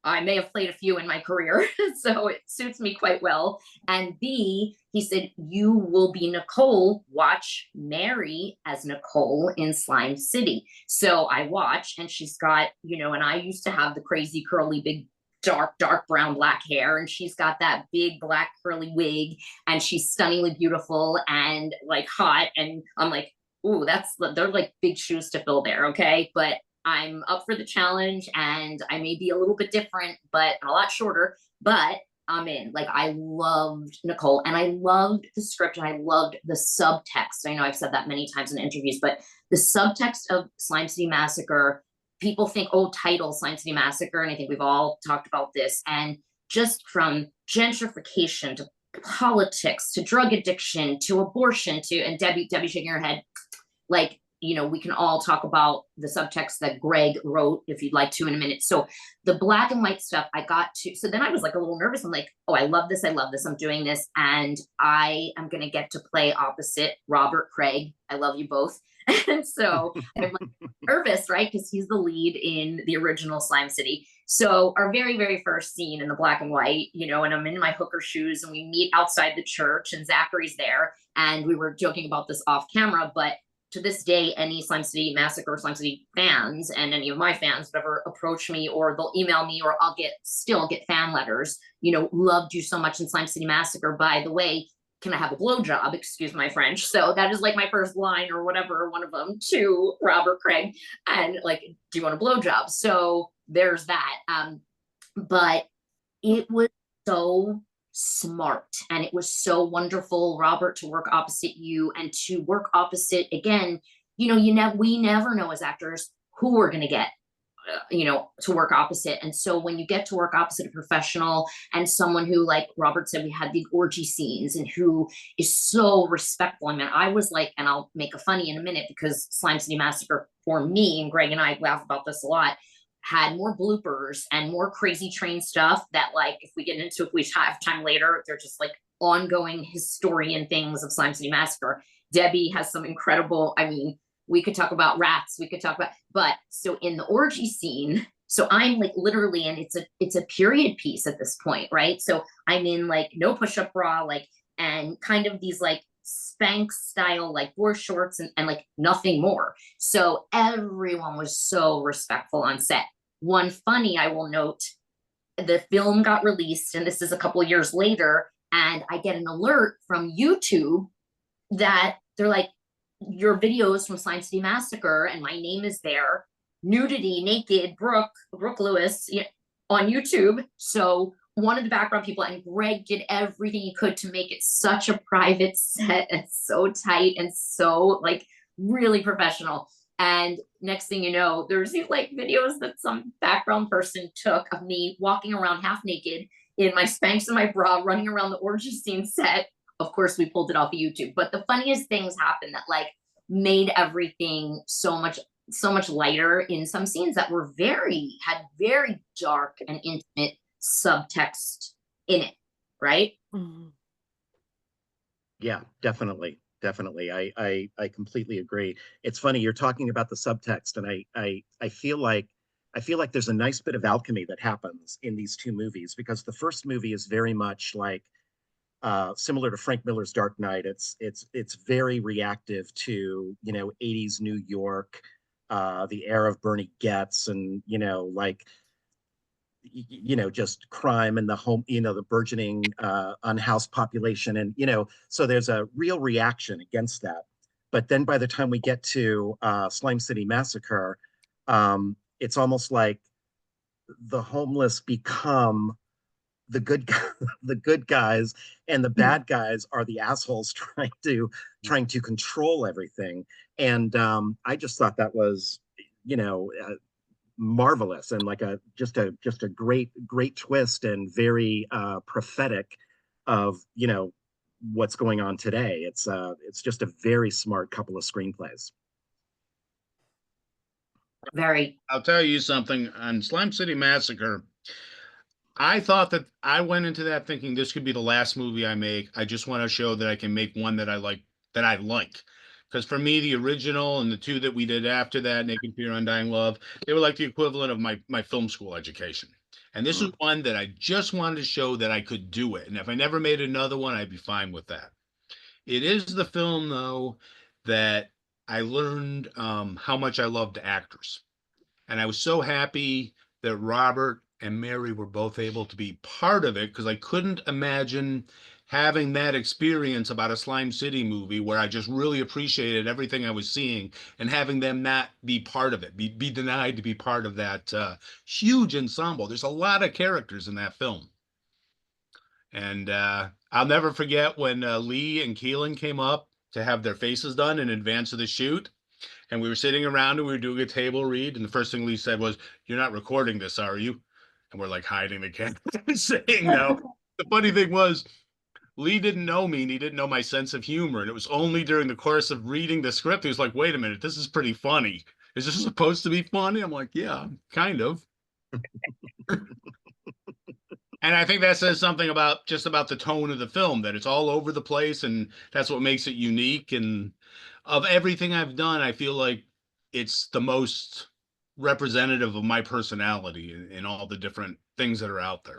I may have played a few in my career, so it suits me quite well. And B, he said, you will be Nicole. Watch Mary as Nicole in Slime City. So I watch, and she's got, you know, and I used to have the crazy curly, big, dark brown, black hair, and she's got that big black curly wig, and she's stunningly beautiful and like hot. And I'm like, ooh, they're like big shoes to fill there. Okay. But I'm up for the challenge, and I may be a little bit different, but a lot shorter, but I'm in. Like, I loved Nicole, and I loved the script, and I loved the subtext. I know I've said that many times in interviews, but the subtext of Slime City Massacre, people think, oh, title Slime City Massacre, and I think we've all talked about this, and just from gentrification to politics to drug addiction to abortion to, and Debbie shaking her head, like, you know, we can all talk about the subtext that Greg wrote if you'd like to in a minute. So the black and white stuff I got to, so then I was like a little nervous. I'm like, oh, I love this. I'm doing this. And I am going to get to play opposite Robert Craig. I love you both. And so I'm like nervous, right? Because he's the lead in the original Slime City. So our very, very first scene in the black and white, you know, and I'm in my hooker shoes and we meet outside the church and Zachary's there. And we were joking about this off camera, but to this day, any Slime City Massacre, Slime City fans, and any of my fans, whatever, approach me or they'll email me or I'll still get fan letters, you know, loved you so much in Slime City Massacre. By the way, can I have a blowjob? Excuse my French. So that is like my first line or whatever, one of them to Robert Craig. And like, do you want a blowjob? So there's that. But it was so smart and it was so wonderful, Robert, to work opposite you and to work opposite again, you know, we never know as actors who we're going to get, you know, to work opposite. And so when you get to work opposite a professional and someone who, like Robert said, we had the orgy scenes and who is so respectful. I mean, I was like, and I'll make a funny in a minute because Slime City Massacre for me, and Greg and I laugh about this a lot, had more bloopers and more crazy train stuff that, like, if we have time later, they're just like ongoing historian things of Slime City Massacre. Debbie has some incredible, I mean, we could talk about rats, we could talk about, but so in the orgy scene, so I'm like literally, and it's a period piece at this point, right? So I'm in like no push-up bra, like, and kind of these like Spanx style, like board shorts and like nothing more. So everyone was so respectful on set. One funny, I will note, the film got released, and this is a couple of years later, and I get an alert from YouTube that they're like, your videos from Slime City Massacre, and my name is there, nudity, naked, Brooke Lewis, you know, on YouTube. So one of the background people, and Greg did everything he could to make it such a private set and so tight and so like really professional. And next thing you know, there's these like videos that some background person took of me walking around half naked in my Spanx and my bra, running around the orgy scene set. Of course, we pulled it off of YouTube, but the funniest things happened that like made everything so much lighter in some scenes that were had very dark and intimate subtext in it, right? Mhm. Yeah, definitely. Definitely. I completely agree. It's funny, you're talking about the subtext, and I feel like there's a nice bit of alchemy that happens in these two movies, because the first movie is very much like similar to Frank Miller's Dark Knight. It's very reactive to, you know, 80s New York, the era of Bernie Getz, and, you know, like, you know, just crime and the home, you know, the burgeoning unhoused population. And, you know, so there's a real reaction against that. But then by the time we get to Slime City Massacre, it's almost like the homeless become the good guys, and the bad guys are the assholes trying to control everything. And I just thought that was, you know, marvelous, and like just a great twist, and very prophetic of, you know, what's going on today. It's just a very smart couple of screenplays. Very. I'll tell you something, on Slime City Massacre, I thought that I went into that thinking this could be the last movie I make. I just want to show that I can make one that I like. Because for me, the original and the two that we did after that, Naked Fear, Undying Love, they were like the equivalent of my film school education. And this is one that I just wanted to show that I could do it. And if I never made another one, I'd be fine with that. It is the film, though, that I learned how much I loved actors. And I was so happy that Robert and Mary were both able to be part of it, because I couldn't imagine having that experience about a Slime City movie where I just really appreciated everything I was seeing, and having them not be part of it, be denied to be part of that huge ensemble. There's a lot of characters in that film. And I'll never forget when Lee and Keelan came up to have their faces done in advance of the shoot. And we were sitting around and we were doing a table read. And the first thing Lee said was, "You're not recording this, are you?" And we're like hiding the camera and saying no. The funny thing was, Lee didn't know me and he didn't know my sense of humor. And it was only during the course of reading the script, he was like, wait a minute, this is pretty funny. Is this supposed to be funny? I'm like, yeah, kind of. And I think that says something about the tone of the film, that it's all over the place, and that's what makes it unique. And of everything I've done, I feel like it's the most representative of my personality in all the different things that are out there.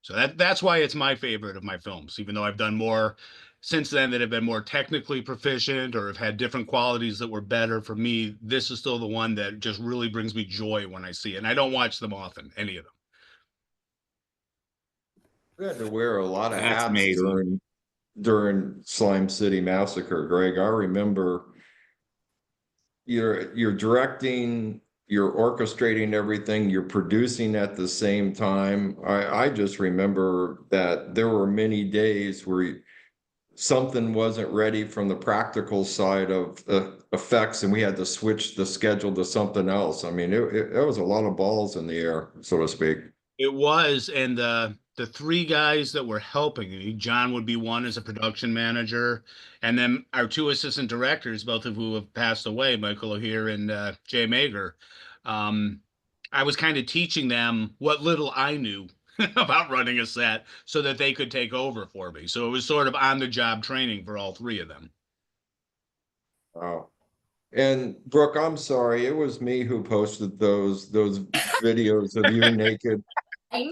So that's why it's my favorite of my films, even though I've done more since then that have been more technically proficient or have had different qualities that were better. For me, this is still the one that just really brings me joy when I see it. And I don't watch them often, any of them. We had to wear a lot of That's hats amazing. during Slime City Massacre, Greg. I remember you're directing, you're orchestrating everything, you're producing at the same time. I just remember that there were many days where something wasn't ready from the practical side of effects, and we had to switch the schedule to something else. I mean, it was a lot of balls in the air, so to speak. It was, and the three guys that were helping me, John would be one as a production manager, and then our two assistant directors, both of who have passed away, Michael O'Hear and Jay Mager. I was kind of teaching them what little I knew about running a set so that they could take over for me. So it was sort of on-the-job training for all three of them. Wow. And Brooke, I'm sorry, it was me who posted those videos of you naked.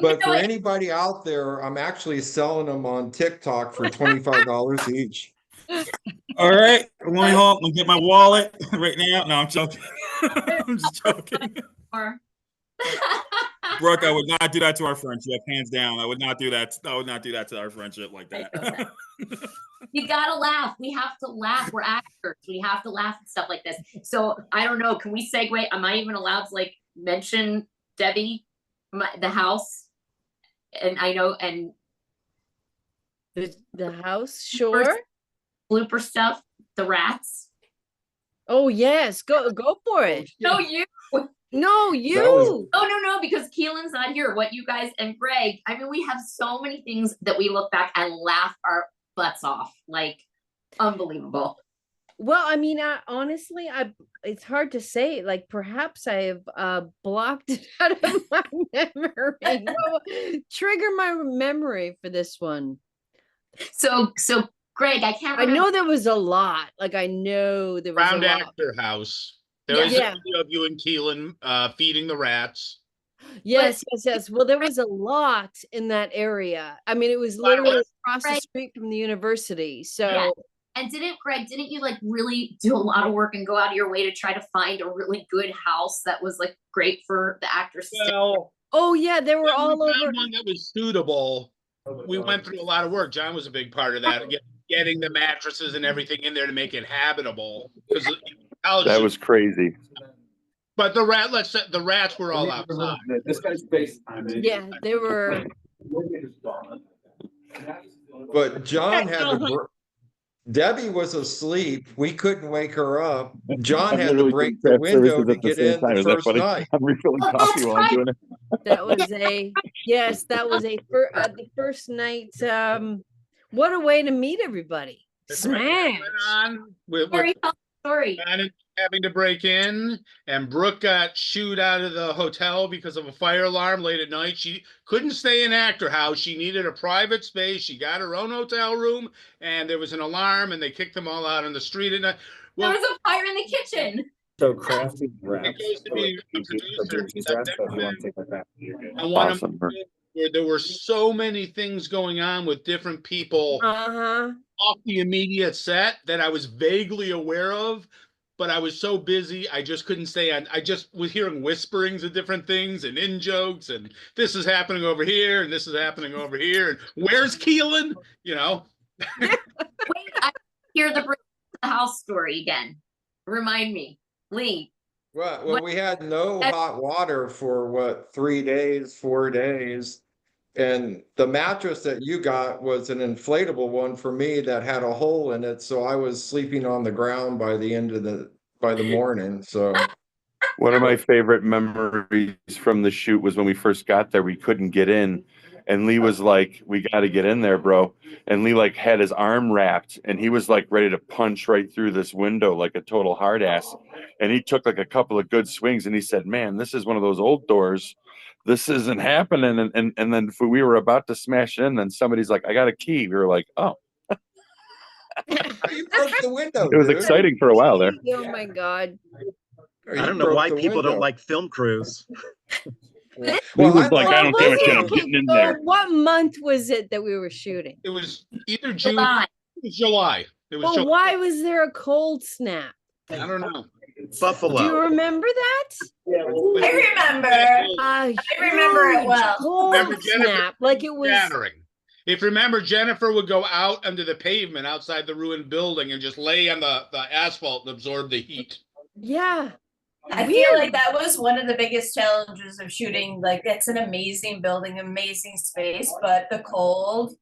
But for anybody out there, I'm actually selling them on TikTok for $25 each. All right, let me get my wallet right now. No, I'm joking. I'm just joking. Brooke, I would not do that to our friendship, hands down. I would not do that. I would not do that to our friendship like that. You gotta laugh. We have to laugh. We're actors. We have to laugh at stuff like this. So I don't know. Can we segue? Am I even allowed to like mention Debbie, the house? And I know, and the house, sure. Blooper stuff, the rats. Oh yes, go for it. No, you. No, you. Oh no, because Keelan's not here. What you guys and Greg, I mean, we have so many things that we look back and laugh our butts off. Like, unbelievable. Well, I mean, honestly, it's hard to say. Like, perhaps I have blocked it out of my memory. Trigger my memory for this one. So Greg, I can't remember. I know there was a lot. Like, I know there was Round a lot. Actor House. There was a video of you and Keelan feeding the rats. Yes. Well, there was a lot in that area. I mean, it was literally across the street from the university. So. Yeah. And didn't you like really do a lot of work and go out of your way to try to find a really good house that was like great for the actors? Well, oh yeah, they were all over. One that was suitable. We went through a lot of work. John was a big part of that, getting the mattresses and everything in there to make it habitable. That was crazy. But the rats were all outside. This guy's FaceTime. Yeah, they were. But John had to. Debbie was asleep. We couldn't wake her up. John had to break the window to get in the first night. I'm refilling coffee while I'm doing it. That was the first night. What a way to meet everybody. Smash. Story. Having to break in, and Brooke got shooed out of the hotel because of a fire alarm late at night. She couldn't stay in Actor House. She needed a private space. She got her own hotel room, and there was an alarm, and they kicked them all out on the street at night. Well, there was a fire in the kitchen. So crafty wraps. It goes to be a Awesome. there were so many things going on with different people off the immediate set that I was vaguely aware of. But I was so busy, I just couldn't stay on. I just was hearing whisperings of different things and in jokes, and this is happening over here, and this is happening over here, and where's Keelan? You know. Wait, I hear the house story again. Remind me, Lee. Well, we had no hot water for 3 days, 4 days. And the mattress that you got was an inflatable one for me that had a hole in it. So I was sleeping on the ground by the morning. So one of my favorite memories from the shoot was when we first got there, we couldn't get in. And Lee was like, "We got to get in there, bro." And Lee like had his arm wrapped, and he was like ready to punch right through this window like a total hard ass. And he took like a couple of good swings, and he said, "Man, this is one of those old doors. This isn't happening." And then we were about to smash in, then somebody's like, "I got a key." We were like, "Oh." You broke the window, It was dude. exciting for a while there. Oh my God. I don't know why people don't like film crews. He was like, "I don't give a shit. I'm Okay, getting in so there." what month was it that we were shooting? It was either June July. or July. It was Well, July. why was there a cold snap? I don't know. Do you Buffalo. remember that? I remember. I remember it well. Cold Remember Jennifer snap, like it was. Shattering. If you remember, Jennifer would go out under the pavement outside the ruined building and just lay on the asphalt and absorb the heat. Yeah. I feel like that was one of the biggest challenges of shooting. Like, it's an amazing building, amazing space, but the cold,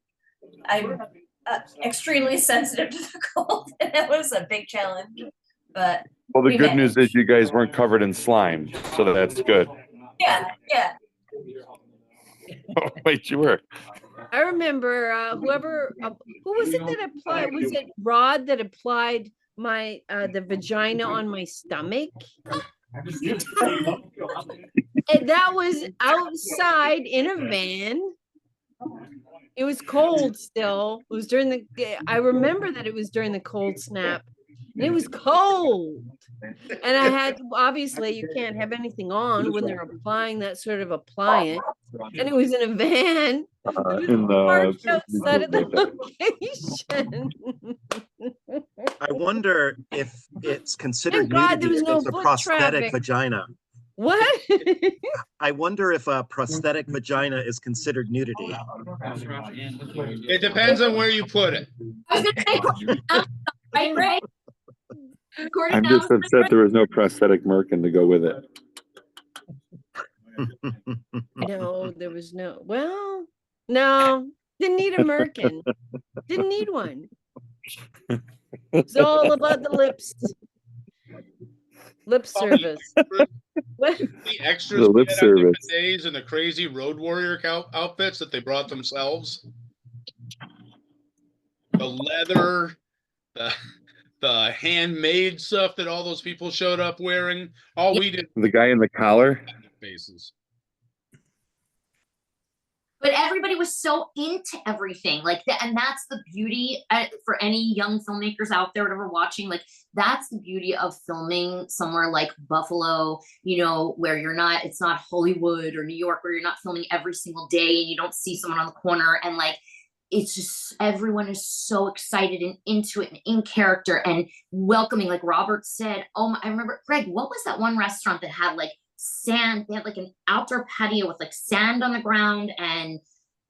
I'm extremely sensitive to the cold, and it was a big challenge. But Well, the we good news managed. is you guys weren't covered in slime, so that's good. Yeah. Oh, wait, you were. I remember who was it that applied? Was it Rod that applied my the vagina on my stomach? And that was outside in a van. It was cold still. It was during the. I remember that it was during the cold snap, and it was cold. And I had obviously you can't have anything on when they're applying that sort of appliance, and it was in a van. In Parked the outside of the location. I wonder if it's considered Thank God there nudity was no if it's a foot prosthetic traffic. vagina. What? I wonder if a prosthetic vagina is considered nudity. It depends on where you put it. I was gonna say, right, Ray? According I'm to just Alice, upset there was no prosthetic merkin to go with it. No, there was no. Well, no, didn't need a merkin. Didn't need one. It's all about the lips. Lip service. What? The extras The lip we had on different service. days and the crazy Road Warrior outfits that they brought themselves. The leather, the handmade stuff that all those people showed up wearing. All we did The guy in the collar. faces. but everybody was so into everything like that, and that's the beauty for any young filmmakers out there, whatever watching. Like, that's the beauty of filming somewhere like Buffalo, where it's not Hollywood or New York, where you're not filming every single day and you don't see someone on the corner, and like, it's just everyone is so excited and into it and in character and welcoming. Like Robert said, I remember, Greg, what was that one restaurant that had like sand? They had like an outdoor patio with like sand on the ground and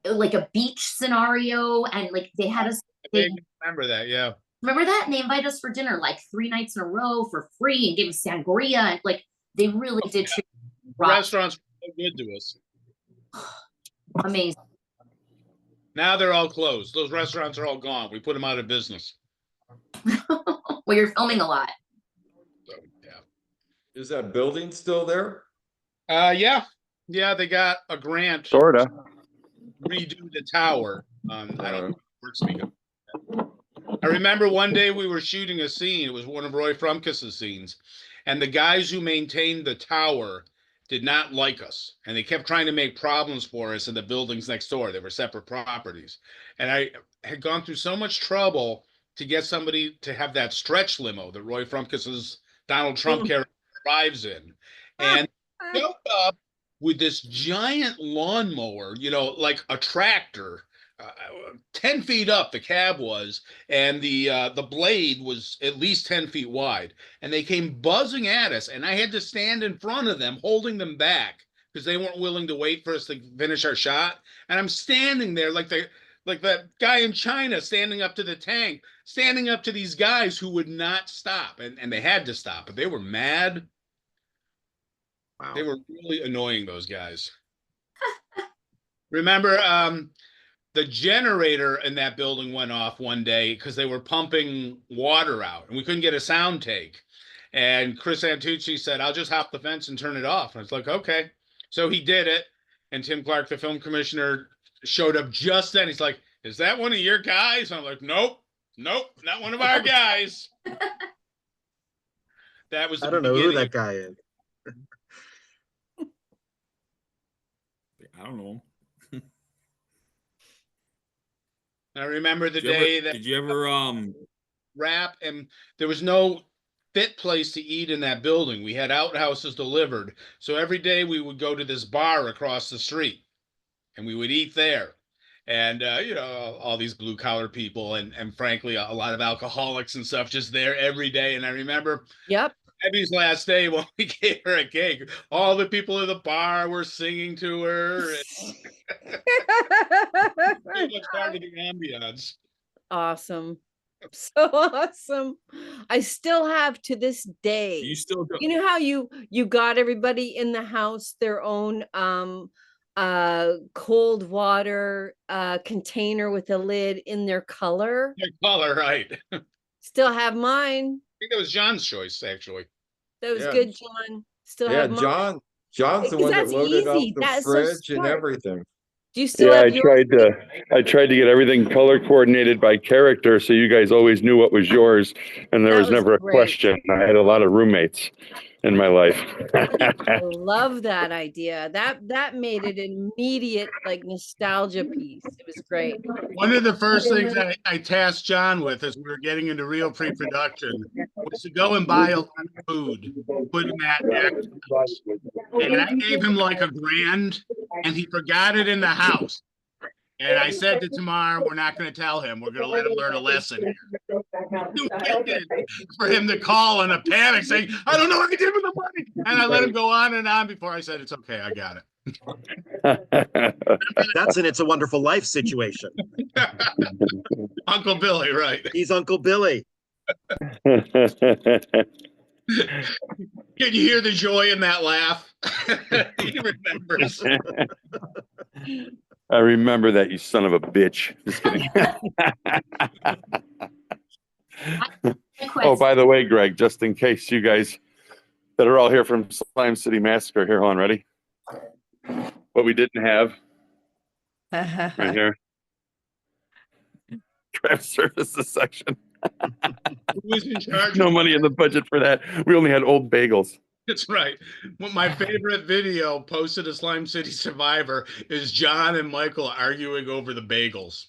like a beach scenario, and like they had us. I remember that, yeah. Remember that? And they invited us for dinner like 3 nights in a row for free and gave us sangria, and like they really did treat Restaurants were so good to us. amazing. Now they're all closed. Those restaurants are all gone. We put them out of business. Well, you're filming a lot. So, yeah. Is that building still there? Yeah, they got a grant to Sorta. redo the tower. I don't know what speak of. I remember one day we were shooting a scene. It was one of Roy Frumkis's scenes, and the guys who maintained the tower did not like us, and they kept trying to make problems for us in the buildings next door. They were separate properties, and I had gone through so much trouble to get somebody to have that stretch limo that Roy Frumkis's Donald Trump character arrives in, and showed up with this giant lawnmower, like a tractor, 10 feet up the cab was, and the blade was at least 10 feet wide, and they came buzzing at us, and I had to stand in front of them holding them back because they weren't willing to wait for us to finish our shot, and I'm standing there like that guy in China standing up to the tank, standing up to these guys who would not stop, and they had to stop, but they were mad. Wow. They were really annoying, those guys. Remember, the generator in that building went off one day because they were pumping water out and we couldn't get a sound take. And Chris Antucci said, "I'll just hop the fence and turn it off." And I was like, okay. So he did it. And Tim Clark, the film commissioner, showed up just then. He's like, "Is that one of your guys?" I'm like, "Nope, not one of our guys." That was the I don't know who beginning that of- guy is. I don't know. I remember the Did you ever- day that Did you ever wrap, and there was no fit place to eat in that building. We had outhouses delivered. So every day we would go to this bar across the street and we would eat there. And, all these blue collar people and frankly, a lot of alcoholics and stuff just there every day. And I remember Yep. Debbie's last day when we gave her a cake, all the people in the bar were singing to her. And so much part of the ambiance. Awesome. So awesome. I still have to this day. you still go? You know how you got everybody in the house their own cold water container with a lid in their color? Your color, right? I Still have mine. think that was John's choice, actually. That was Yeah. good, John. Still Yeah, have mine. John's the Because one that that's loaded up easy. the That is so fridge and smart. everything. Do you still Yeah, have yours? I tried to get everything color coordinated by character, so you guys always knew what was yours, and there That was was never a great. question. I had a lot of roommates in my life. I love that idea. That made it an immediate like nostalgia piece. It was great. One of the first things I tasked John with as we were getting into real pre-production was to go and buy a lot of food, put him at Jack's house. And I gave him like $1,000 and he forgot it in the house. And I said to Tamar, we're not going to tell him. We're going to let him learn a lesson here. For him to call in a panic saying, I don't know what I did with the money. And I let him go on and on before I said, it's okay, I got it. That's an It's a Wonderful Life situation. Uncle Billy, right. He's Uncle Billy. Can you hear the joy in that laugh? He remembers. I remember that, you son of a bitch. Just kidding. Oh, by the way, Greg, just in case you guys that are all here from Slime City Massacre, here, hold on, ready? What we didn't have right here. Craft services section. Who was in charge? No money in the budget for that. We only had old bagels. That's right. Well, my favorite video posted to Slime City Survivor is John and Michael arguing over the bagels.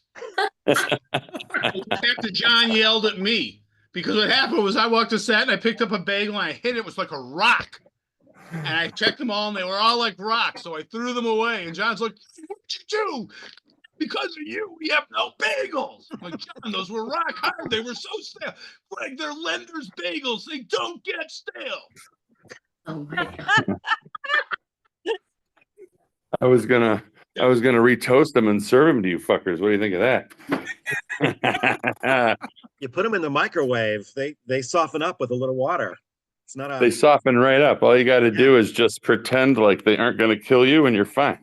After John yelled at me, because what happened was I walked to set and I picked up a bagel and I hit it. It was like a rock. And I checked them all and they were all like rocks. So I threw them away. And John's like, what'd you do? Because of you, we have no bagels. I'm like, John, those were rock hard. They were so stale. Greg, they're Lender's bagels. They don't get stale. Oh my God. I was gonna retoast them and serve them to you fuckers. What do you think of that? You put them in the microwave, they soften up with a little water. It's not a They soften right up. All you got to do is just pretend like they aren't going to kill you, and you're fine.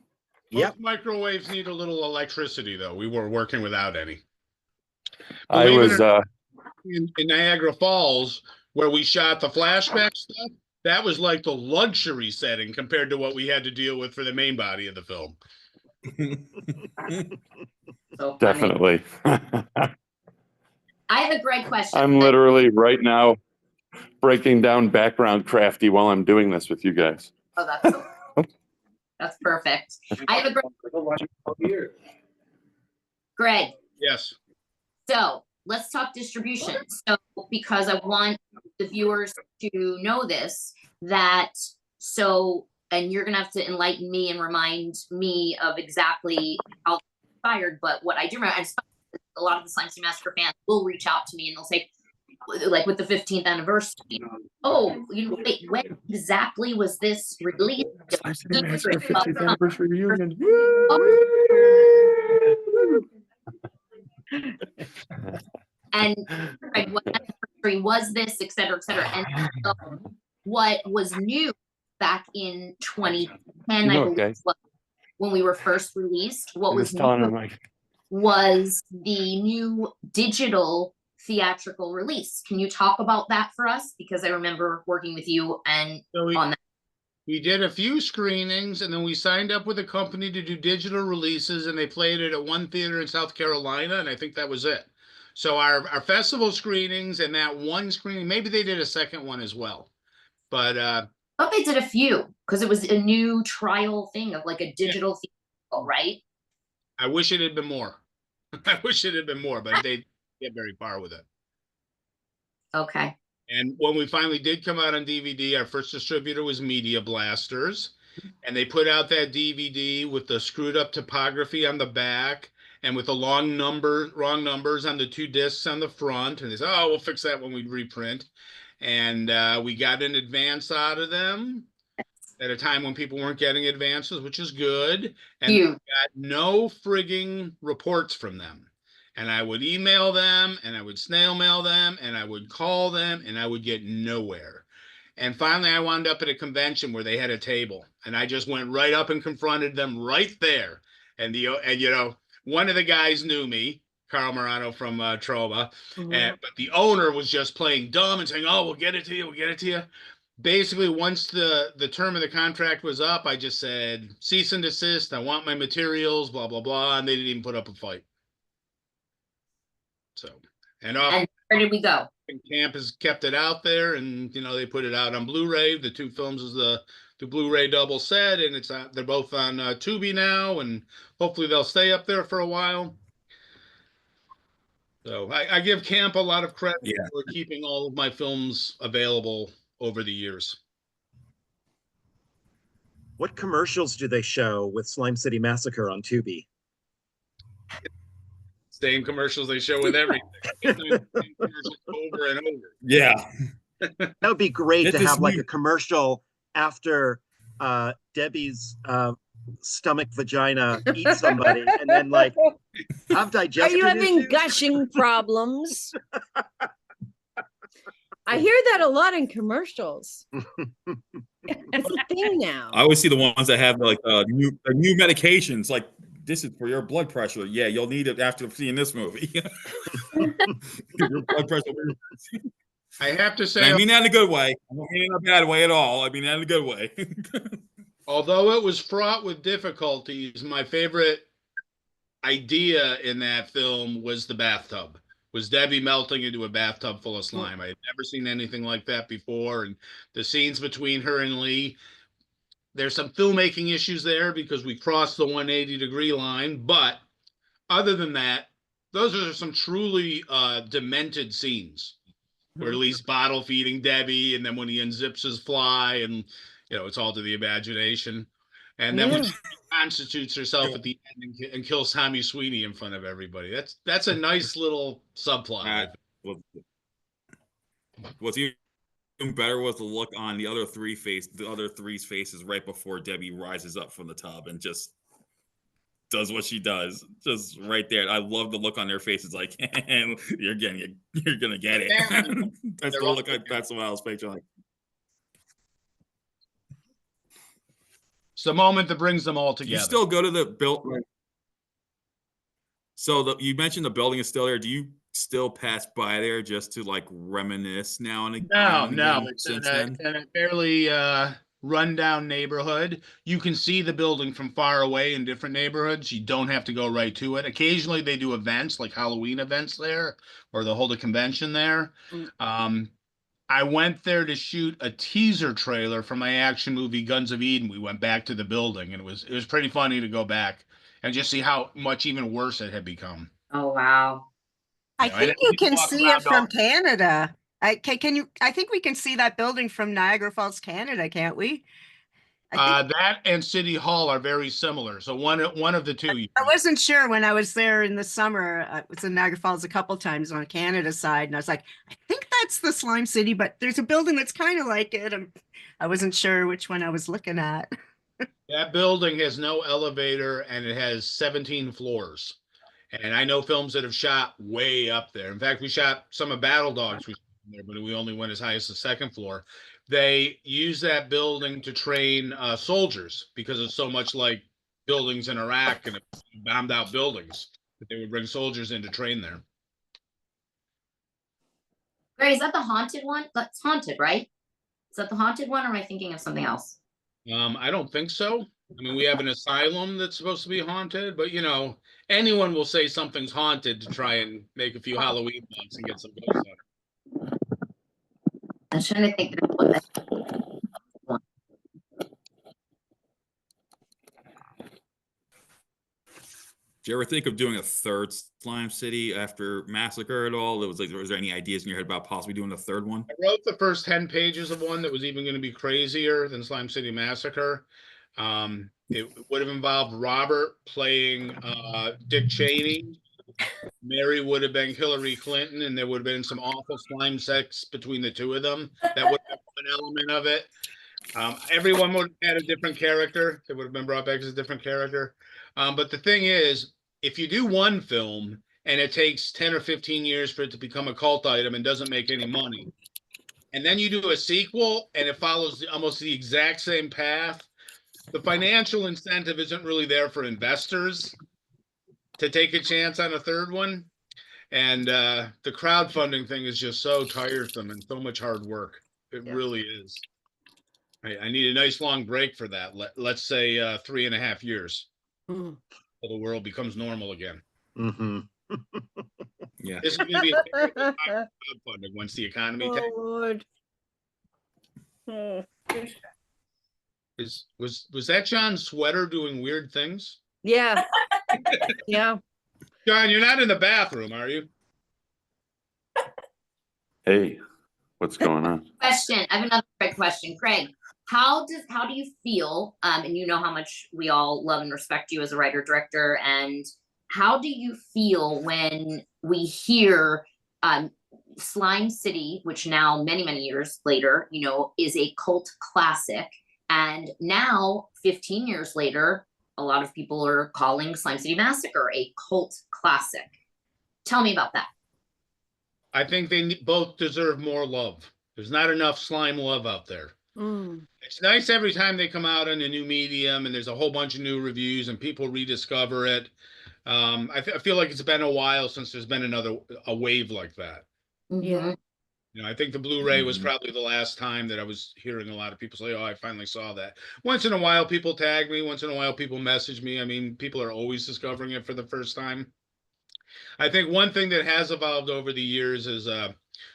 Yep. Most microwaves need a little electricity, though. We were working without any. I Believe it was or not, in Niagara Falls, where we shot the flashback stuff, that was like the luxury setting compared to what we had to deal with for the main body of the film. So funny. definitely. I have a great question. I'm literally right now breaking down background crafty while I'm doing this with you guys. Oh, that's so that's perfect. I have a great Greg. Yes. So let's talk distribution. So because I want the viewers to know this, that and you're gonna have to enlighten me and remind me of exactly how it's inspired. But what I do remember, a lot of the Slime City Massacre fans will reach out to me and they'll say, like with the 15th anniversary, oh, wait, when exactly was this released? Slime City Massacre 15th anniversary reunion. And like, what anniversary was this, et cetera, et cetera. And so what was new back in 2010, I believe, Okay. when we were first released, what I'm was just telling new him, like, was the new digital theatrical release. Can you talk about that for us? Because I remember working with you and So on that. We did a few screenings, and then we signed up with a company to do digital releases, and they played it at one theater in South Carolina, and I think that was it. So our festival screenings and that one screening, maybe they did a second one as well. But I thought they did a few because it was a new trial thing of like a digital theater, right? I wish it had been more. I wish it had been more, but they didn't get very far with it. Okay. And when we finally did come out on DVD, our first distributor was Media Blasters. And they put out that DVD with the screwed up topography on the back and with the wrong numbers on the 2 discs on the front. And they said, oh, we'll fix that when we reprint. And we got an advance out of them at a time when people weren't getting advances, which is good. And we got no frigging reports from them. And I would email them, and I would snail mail them, and I would call them, and I would get nowhere. And finally, I wound up at a convention where they had a table, and I just went right up and confronted them right there. And you know, one of the guys knew me, Carl Morano from Trova, but the owner was just playing dumb and saying, "Oh, we'll get it to you, we'll get it to you." Basically, once the term of the contract was up, I just said, "Cease and desist. I want my materials." Blah blah blah, and they didn't even put up a fight. So, and where did we go? Camp has kept it out there, and you know they put it out on Blu-ray. The 2 films is the Blu-ray double set, and it's they're both on Tubi now, and hopefully they'll stay up there for a while. So I give Camp a lot of credit for keeping all of my films available over the years. What commercials do they show with Slime City Massacre on Tubi? Same commercials they show with everything. Over and over. Yeah. That would be great to have like a commercial after Debbie's stomach vagina eat somebody and then like have digestive Are you having issues? gushing problems? I hear that a lot in commercials. It's a thing now. I always see the ones that have like new medications, like this is for your blood pressure. Yeah, you'll need it after seeing this movie. Your blood pressure. I have to say, And I mean that in a good way. I don't mean it in a bad way at all. I mean that in a good way. although it was fraught with difficulties, my favorite idea in that film was the bathtub. Was Debbie melting into a bathtub full of slime. I had never seen anything like that before. And the scenes between her and Lee, there's some filmmaking issues there because we crossed the 180-degree line. But other than that, those are some truly demented scenes where Lee's bottle feeding Debbie, and then when he unzips his fly, and you know, it's all to the imagination. And then when she constitutes herself at the end and kills Tommy Sweeney in front of everybody. That's a nice little subplot. What's even better was the look on the other three's faces right before Debbie rises up from the tub and just does what she does, just right there. I love the look on their faces, like you're gonna get it. That's the look. That's what I was picturing. Like, it's the moment that brings them all together. You still go to the building. So you mentioned the building is still there. Do you still pass by there just to like reminisce now and again? No. It's in a fairly rundown neighborhood. You can see the building from far away in different neighborhoods. You don't have to go right to it. Occasionally they do events like Halloween events there, or they'll hold a convention there. I went there to shoot a teaser trailer for my action movie Guns of Eden. We went back to the building, and it was pretty funny to go back and just see how much even worse it had become. Oh wow. I think you can see it from Canada. I think we can see that building from Niagara Falls, Canada, can't we? That and City Hall are very similar. So one of the two. I wasn't sure when I was there in the summer. I was in Niagara Falls a couple times on Canada side, and I was like, I think that's the Slime City, but there's a building that's kind of like it. And I wasn't sure which one I was looking at. That building has no elevator, and it has 17 floors. And I know films that have shot way up there. In fact, we shot some of Battle Dogs there, but we only went as high as the 2nd floor. They use that building to train soldiers because it's so much like buildings in Iraq and bombed out buildings that they would bring soldiers in to train there. Great. Is that the haunted one? That's haunted, right? Is that the haunted one, or am I thinking of something else? I don't think so. I mean, we have an asylum that's supposed to be haunted, but you know, anyone will say something's haunted to try and make a few Halloween bucks and get some ghosts on it. I'm trying to think of what Did you ever think of doing a third Slime City after Massacre at all? Was there any ideas in your head about possibly doing a third one? I wrote the first 10 pages of one that was even going to be crazier than Slime City Massacre. It would have involved Robert playing Dick Cheney. Mary would have been Hillary Clinton, and there would have been some awful slime sex between the two of them. That would have been an element of it. Everyone would have had a different character. They would have been brought back as a different character. But the thing is, if you do one film and it takes 10 or 15 years for it to become a cult item and doesn't make any money, and then you do a sequel and it follows almost the exact same path, the financial incentive isn't really there for investors to take a chance on a third one. And the crowdfunding thing is just so tiresome and so much hard work. It really is. I need a nice long break for that. Let's say 3.5 years. So the world becomes normal again. Mm-hmm. Yeah. This is going to be a terrible time for crowdfunding once the economy takes. Lord. Oh. Was that John's sweater doing weird things? Yeah. Yeah. John, you're not in the bathroom, are you? Hey, what's going on? question. I have another quick question. Craig, how do you feel? And you know how much we all love and respect you as a writer director. And how do you feel when we hear Slime City, which now many years later, you know, is a cult classic, and now 15 years later, a lot of people are calling Slime City Massacre a cult classic. Tell me about that. I think they both deserve more love. There's not enough slime love out there. It's nice every time they come out in a new medium and there's a whole bunch of new reviews and people rediscover it. I feel like it's been a while since there's been a wave like that. Yeah. You know, I think the Blu-ray was probably the last time that I was hearing a lot of people say, "Oh, I finally saw that." Once in a while, people tag me. Once in a while, people message me. I mean, people are always discovering it for the first time. I think one thing that has evolved over the years is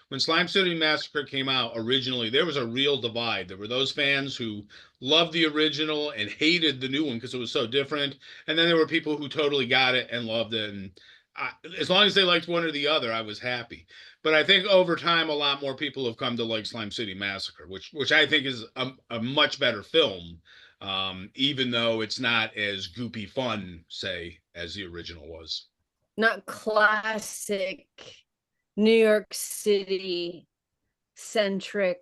when Slime City Massacre came out originally, there was a real divide. There were those fans who loved the original and hated the new one because it was so different. And then there were people who totally got it and loved it. And as long as they liked one or the other, I was happy. But I think over time, a lot more people have come to like Slime City Massacre, which I think is a much better film, even though it's not as goopy fun, say, as the original was. Not classic New York City centric,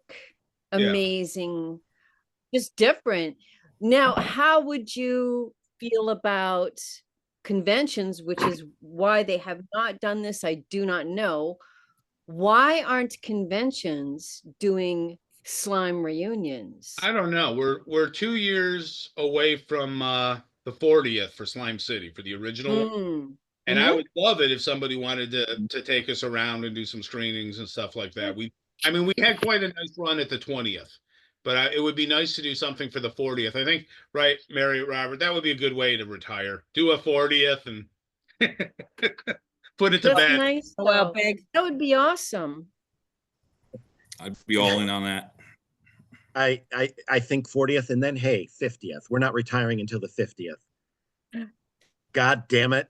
amazing, just different. Now, how would you feel about conventions, which is why they have not done this? I do not know. Why aren't conventions doing slime reunions? I don't know. We're 2 years away from the 40th for Slime City, for the original. And I would love it if somebody wanted to take us around and do some screenings and stuff like that. We had quite a nice run at the 20th, but it would be nice to do something for the 40th. I think, right, Mary, Robert, that would be a good way to retire. Do a 40th and put it to bed. Nice, well, big. That would be awesome. I'd be all in on that. I think 40th and then, hey, 50th. We're not retiring until the 50th. God damn it.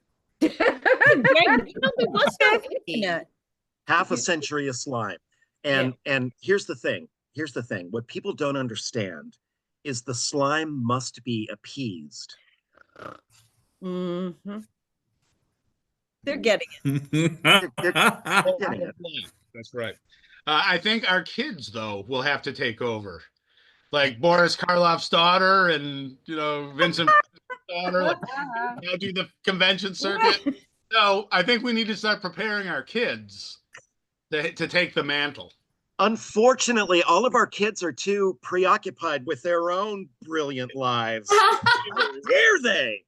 Half a century of slime. And here's the thing. What people don't understand is the slime must be appeased. They're getting it. They're getting it. That's right. I think our kids, though, will have to take over. Like Boris Karloff's daughter and, you know, Vincent daughter, like, you know, do the convention circuit. So I think we need to start preparing our kids to take the mantle. Unfortunately, all of our kids are too preoccupied with their own brilliant lives. How dare they?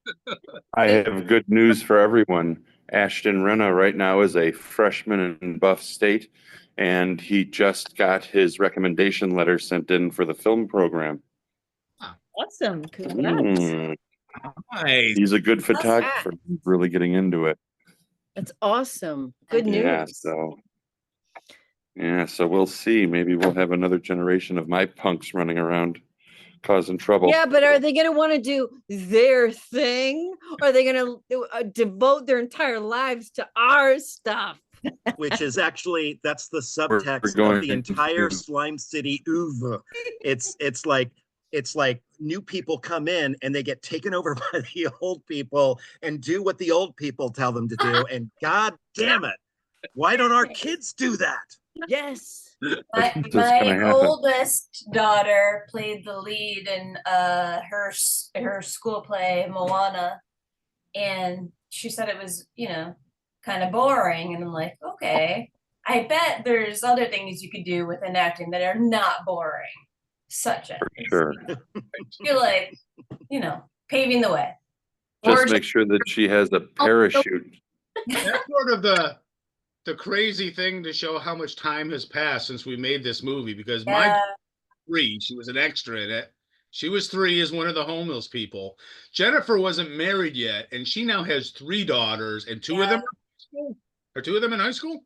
I have good news for everyone. Ashton Renna right now is a freshman in Buff State, and he just got his recommendation letter sent in for the film program. Awesome. Congrats. Mm, Nice. he's a good photographer. He's really getting into it. That's awesome. Good Yeah, news. so we'll see. Maybe we'll have another generation of my punks running around causing trouble. Yeah, but are they going to want to do their thing? Or are they going to devote their entire lives to our stuff? Which is actually, that's the We're subtext going of the entire to- Slime City oeuvre. It's like new people come in and they get taken over by the old people and do what the old people tell them to do. And God damn it, why don't our kids do that? Yes. That's My gonna happen. oldest daughter played the lead in her school play Moana, and she said it was, kind of boring. And I'm like, okay, I bet there's other things you could do with acting that are not boring, such as Sure. you're like, paving the way. Just make sure that she has a parachute. That's sort of the crazy thing to show how much time has passed since we made this movie, because my 3, she was an extra in it. She was 3 as one of the homeless people. Jennifer wasn't married yet, and she now has 3 daughters, and 2 of them are in high school? Are 2 of them in high school?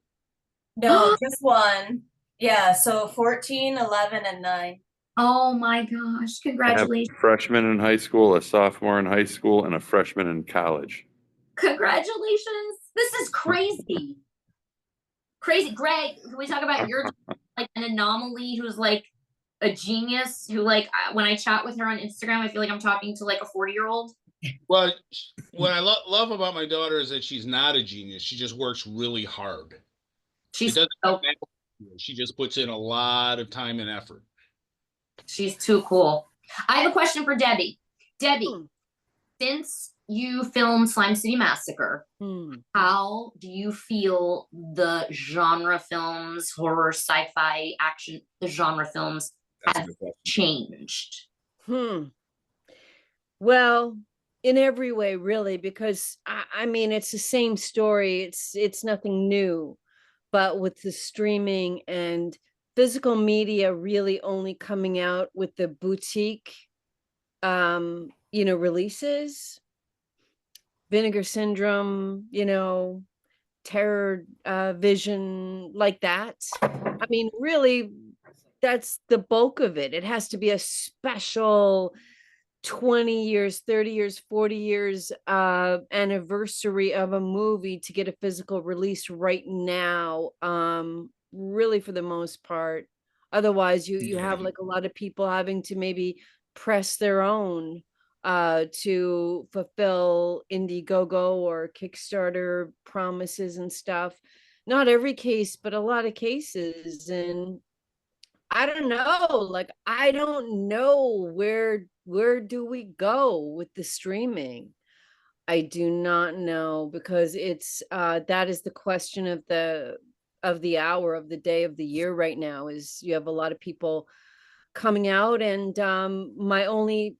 No, just one. Yeah, so 14, 11, and 9. Oh my gosh. I have a Congratulations. freshman in high school, a sophomore in high school, and a freshman in college. Congratulations. This is crazy. Crazy. Greg, can we talk about your like an anomaly who's like a genius who when I chat with her on Instagram, I feel like I'm talking to like a 40-year-old. Well, what I love about my daughter is that she's not a genius. She just works really hard. She's It doesn't so, matter. She just puts in a lot of time and effort. she's too cool. I have a question for Debbie. Debbie, since you filmed Slime City Massacre, how do you feel the genre films, horror, sci-fi, action, the genre films have changed? Well, in every way, really, because I mean, it's the same story. It's nothing new, but with the streaming and physical media really only coming out with the boutique, releases, Vinegar Syndrome, Terror Vision, like that. I mean, really, that's the bulk of it. It has to be a special 20 years, 30 years, 40 years anniversary of a movie to get a physical release right now, really, for the most part. Otherwise, you have like a lot of people having to maybe press their own to fulfill Indiegogo or Kickstarter promises and stuff. Not every case, but a lot of cases. And I don't know, I don't know where do we go with the streaming? I do not know, because it's that is the question of the hour, of the day, of the year right now. Is you have a lot of people coming out, and my only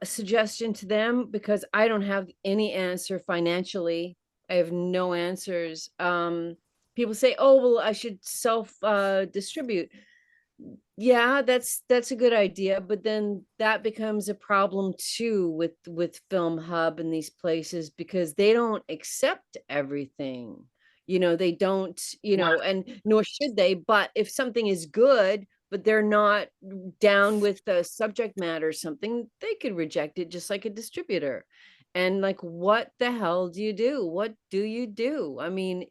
suggestion to them, because I don't have any answer financially, I have no answers. People say, oh, well, I should self distribute. Yeah, that's a good idea, but then that becomes a problem too with Film Hub and these places, because they don't accept everything. They don't, and nor should they. But if something is good, but they're not down with the subject matter or something, they could reject it just like a distributor. And what the hell do you do? What do you do? I mean,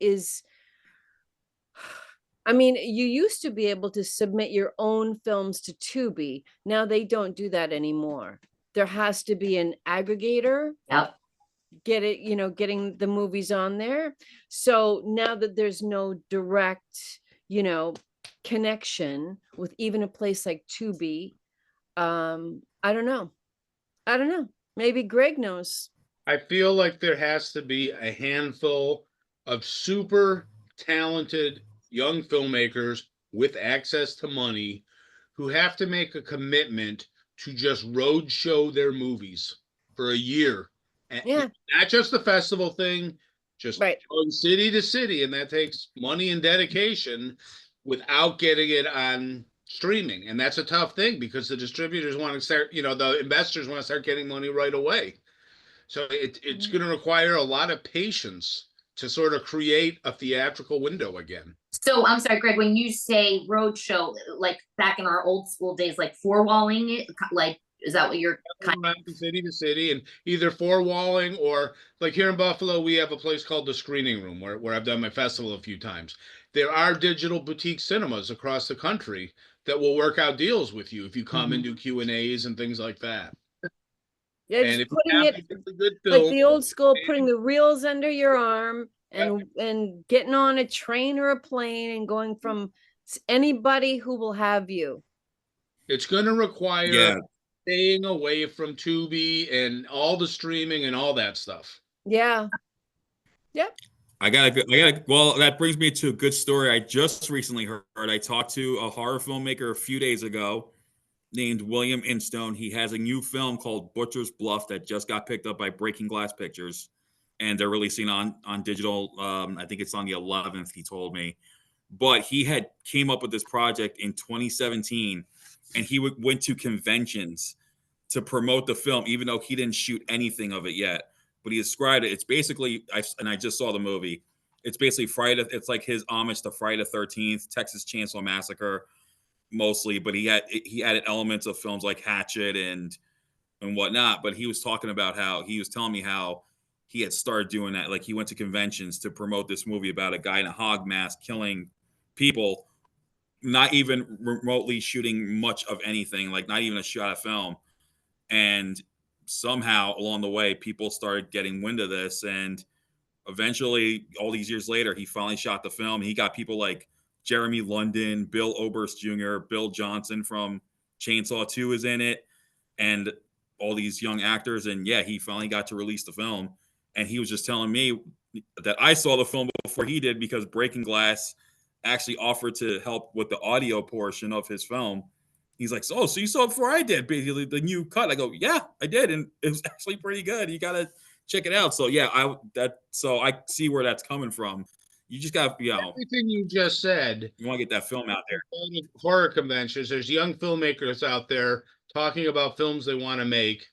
you used to be able to submit your own films to Tubi. Now they don't do that anymore. There has to be an aggregator. Yep. Getting the movies on there. So now that there's no direct, connection with even a place like Tubi, I don't know. Maybe Greg knows. I feel like there has to be a handful of super talented young filmmakers with access to money who have to make a commitment to just road show their movies for a year. And not just the festival thing, just going city to city. And that takes money and dedication without getting it on streaming. And that's a tough thing because the distributors want to start, the investors want to start getting money right away. So it's going to require a lot of patience to sort of create a theatrical window again. So I'm sorry, Greg, when you say roadshow, like back in our old school days, like four-walling it, like, is that what you're kind of? From city to city, and either four-walling or like here in Buffalo, we have a place called the Screening Room where I've done my festival a few times. There are digital boutique cinemas across the country that will work out deals with you if you come and do Q&As and things like that. Yeah, And just if you putting have it a good like film, the old school, putting the reels under your arm and getting on a train or a plane and going from anybody who will have you. it's going to require Yeah. staying away from Tubi and all the streaming and all that stuff. Yeah. Yep. Well, that brings me to a good story I just recently heard. I talked to a horror filmmaker a few days ago named William Instone. He has a new film called Butcher's Bluff that just got picked up by Breaking Glass Pictures, and they're releasing on digital. I think it's on the 11th, he told me. But he had came up with this project in 2017, and he went to conventions to promote the film, even though he didn't shoot anything of it yet. But he described it. It's basically, I just saw the movie. It's basically Friday. It's like his homage to Friday the 13th, Texas Chainsaw Massacre, mostly. But he added elements of films like Hatchet and whatnot. But he was talking about how he was telling me how he had started doing that. Like he went to conventions to promote this movie about a guy in a hog mask killing people, not even remotely shooting much of anything, like not even a shot of film. And somehow along the way, people started getting wind of this. And eventually, all these years later, he finally shot the film. He got people like Jeremy London, Bill Oberst Jr., Bill Johnson from Chainsaw 2 is in it, and all these young actors. And yeah, he finally got to release the film. And he was just telling me that I saw the film before he did because Breaking Glass actually offered to help with the audio portion of his film. He's like, so you saw it before I did, basically the new cut. I go, yeah, I did, and it was actually pretty good. You gotta check it out. So yeah, I see where that's coming from. You just got everything you just said. You want to get that film out there. Horror conventions. There's young filmmakers out there talking about films they want to make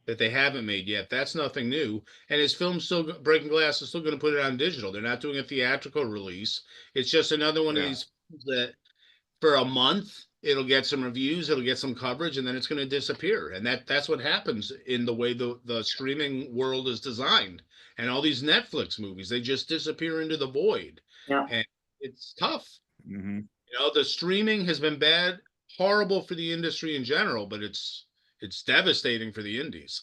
that they haven't made yet. That's nothing new. And his film's still, Breaking Glass is still going to put it on digital. They're not doing a theatrical release. It's just another one of these films that for a month, it'll get some reviews, it'll get some coverage, and then it's going to disappear. And that's what happens in the way the streaming world is designed. And all these Netflix movies, they just disappear into the void. Yeah. And it's tough. Mm-hmm. The streaming has been bad, horrible for the industry in general, but it's devastating for the indies.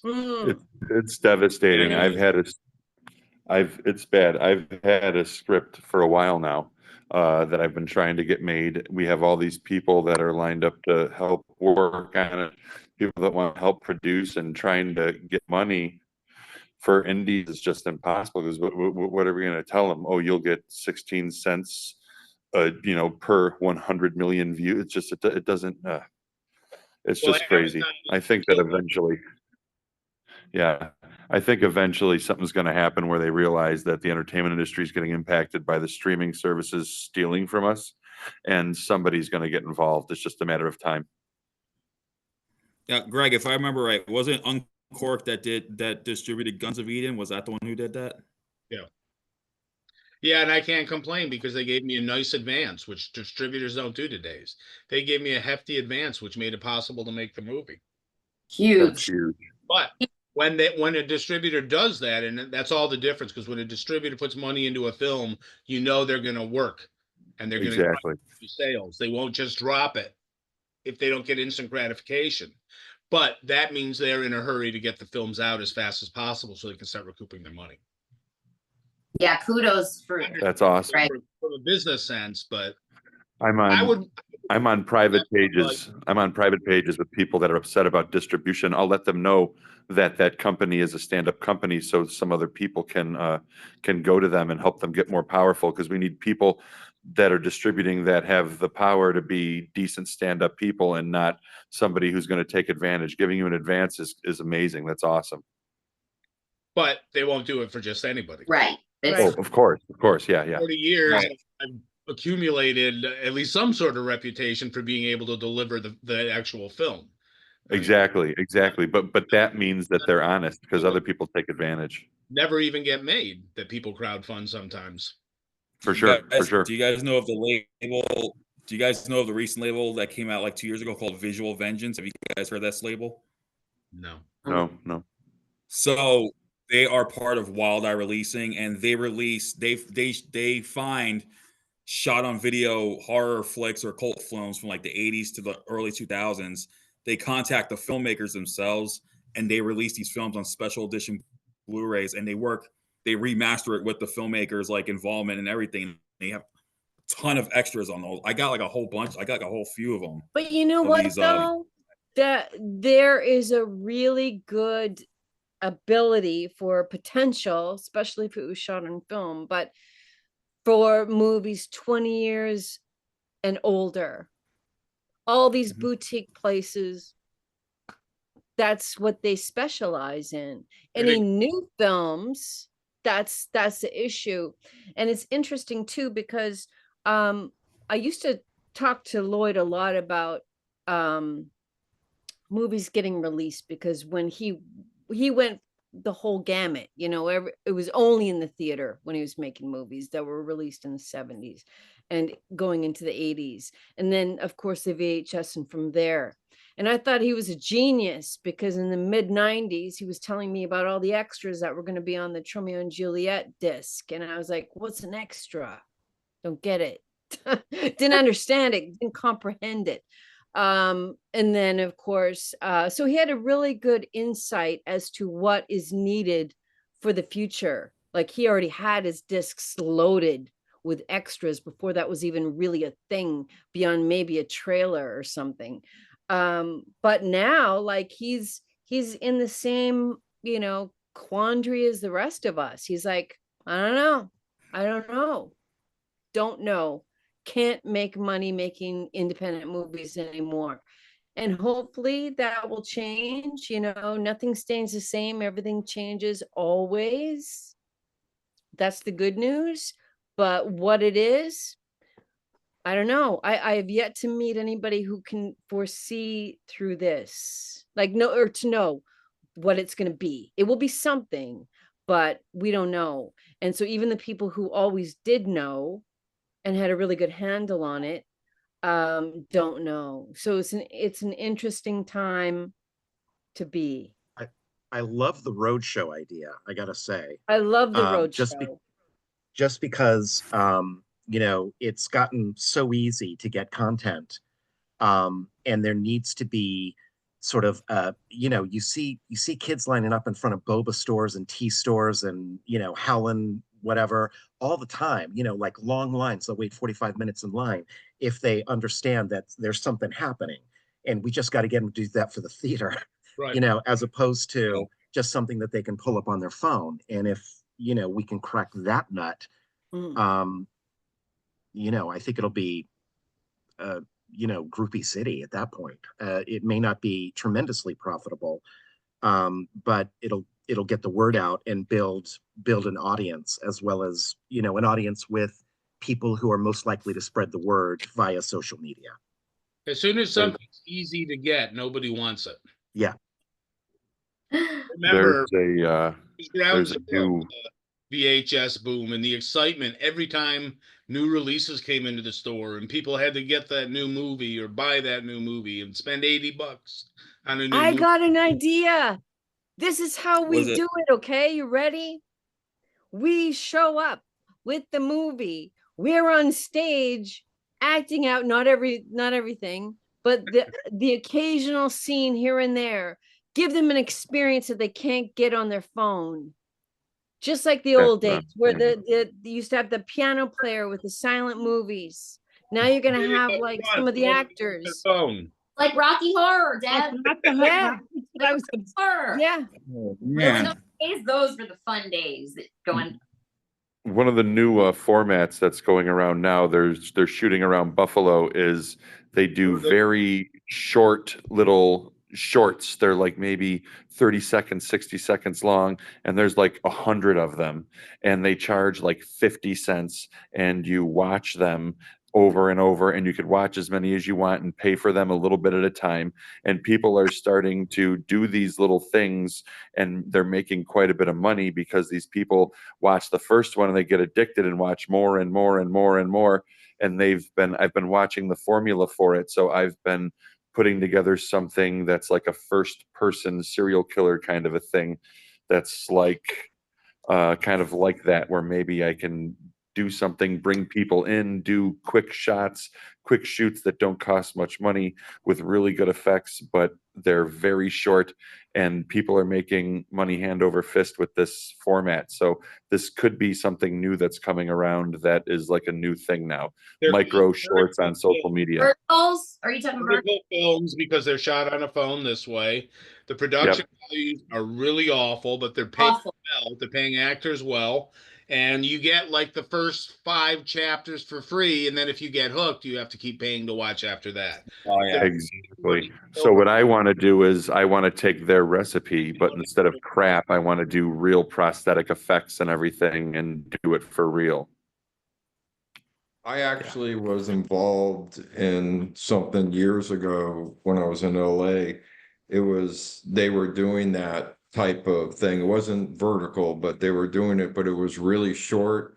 It's devastating. It's bad. I've had a script for a while now that I've been trying to get made. We have all these people that are lined up to help work on it, people that want to help produce, and trying to get money for indies is just impossible because what are we going to tell them? Oh, you'll get 16 cents, per 100 million views. It's just, it doesn't, it's just crazy. I think that eventually something's going to happen where they realize that the entertainment industry is getting impacted by the streaming services stealing from us, and somebody's going to get involved. It's just a matter of time. Yeah, Greg, if I remember right, wasn't Uncorked that distributed Guns of Eden? Was that the one who did that? Yeah. Yeah, and I can't complain because they gave me a nice advance, which distributors don't do today. They gave me a hefty advance, which made it possible to make the movie. Huge. But when a distributor does that, and that's all the difference, because when a distributor puts money into a film, they're going to work, and they're going to get sales. They won't just drop it if they don't get instant gratification. But that means they're in a hurry to get the films out as fast as possible so they can start recouping their money. Yeah, kudos for that's awesome. Right. From a business sense, but I'm on private pages. I'm on private pages with people that are upset about distribution. I'll let them know that company is a stand-up company, so some other people can go to them and help them get more powerful, because we need people that are distributing that have the power to be decent stand-up people and not somebody who's going to take advantage. Giving you an advance is amazing. That's awesome. But they won't do it for just anybody. Right. Oh, of course. Yeah. 40 years, accumulated at least some sort of reputation for being able to deliver the actual film. Exactly. But that means that they're honest, because other people take advantage. Never even get made that people crowdfund sometimes. For sure. Do you guys know of the label? Do you guys know of the recent label that came out like 2 years ago called Visual Vengeance? Have you guys heard this label? No. No. So they are part of Wild Eye Releasing, and they find shot on video horror flicks or cult films from like the 80s to the early 2000s. They contact the filmmakers themselves, and they release these films on special edition Blu-rays, and they remaster it with the filmmakers like involvement and everything. They have a ton of extras on those. I got like a whole bunch. I got like a whole few of them. But you know what, though? That there is a really good ability for potential, especially if it was shot on film, but for movies 20 years and older. All these boutique places, that's what they specialize in. Any new films, that's the issue. And it's interesting too, because I used to talk to Lloyd a lot about movies getting released, because when he went the whole gamut, it was only in the theater when he was making movies that were released in the 70s and going into the 80s, and then of course the VHS, and from there. And I thought he was a genius, because in the mid 90s he was telling me about all the extras that were going to be on the Romeo and Juliet disc, and I was like, what's an extra? Don't get it. Didn't understand it, didn't comprehend it. And then of course, so he had a really good insight as to what is needed for the future. Like, he already had his discs loaded with extras before that was even really a thing, beyond maybe a trailer or something. But now, like, he's in the same, quandary as the rest of us. He's like, I don't know, can't make money making independent movies anymore. And hopefully that will change. Nothing stays the same, everything changes always. That's the good news. But what it is, I don't know. I have yet to meet anybody who can foresee through this, or to know what it's going to be. It will be something, but we don't know. And so even the people who always did know and had a really good handle on it, don't know. So it's an interesting time to be. I love the roadshow idea, I gotta say. I love the roadshow. Just because it's gotten so easy to get content, and there needs to be sort of you see kids lining up in front of boba stores and tea stores and Howlin' whatever all the time, like long lines. They'll wait 45 minutes in line if they understand that there's something happening, and we just got to get them to do that for the theater. Right. As opposed to just something that they can pull up on their phone. And if we can crack that nut, I think it'll be groupie city at that point. It may not be tremendously profitable, but it'll get the word out and build an audience, as well as an audience with people who are most likely to spread the word via social media. As soon as something's easy to get, nobody wants it. Yeah. Remember, there's a new VHS boom and the excitement every time new releases came into the store, and people had to get that new movie or buy that new movie and spend $80 on a new movie. Got an idea. This is how we do it. Okay, you ready? We show up with the movie. We're on stage acting out not everything, but the occasional scene here and there. Give them an experience that they can't get on their phone. Just like the old days where they used to have the piano player with the silent movies. Now you're going to have like some of the actors. Like Rocky Horror, Deb. Yeah. Horror. Yeah. Oh, man. Those were the fun days that going. One of the new formats that's going around now, they're shooting around Buffalo, is they do very short little shorts. They're like maybe 30 seconds, 60 seconds long, and there's like 100 of them, and they charge like 50 cents, and you watch them over and over, and you could watch as many as you want and pay for them a little bit at a time. And people are starting to do these little things, and they're making quite a bit of money because these people watch the first one and they get addicted and watch more and more and more and more. And I've been watching the formula for it. So I've been putting together something that's like a first person serial killer kind of a thing, that's like kind of like that, where maybe I can do something, bring people in, do quick shots, quick shoots that don't cost much money with really good effects, but they're very short, and people are making money hand over fist with this format. So this could be something new that's coming around that is like a new thing now. They're Micro called shorts on social media. Verticals? Are you talking about? vertical films because they're shot on a phone this way. The production values are really awful, but they're paying Awful. well. They're paying actors well. And you get like the first 5 chapters for free. And then if you get hooked, you have to keep paying to watch after that. Oh yeah. Exactly. So what I want to do is I want to take their recipe, but instead of crap, I want to do real prosthetic effects and everything and do it for real. I actually was involved in something years ago when I was in LA. They were doing that type of thing. It wasn't vertical, but they were doing it, but it was really short.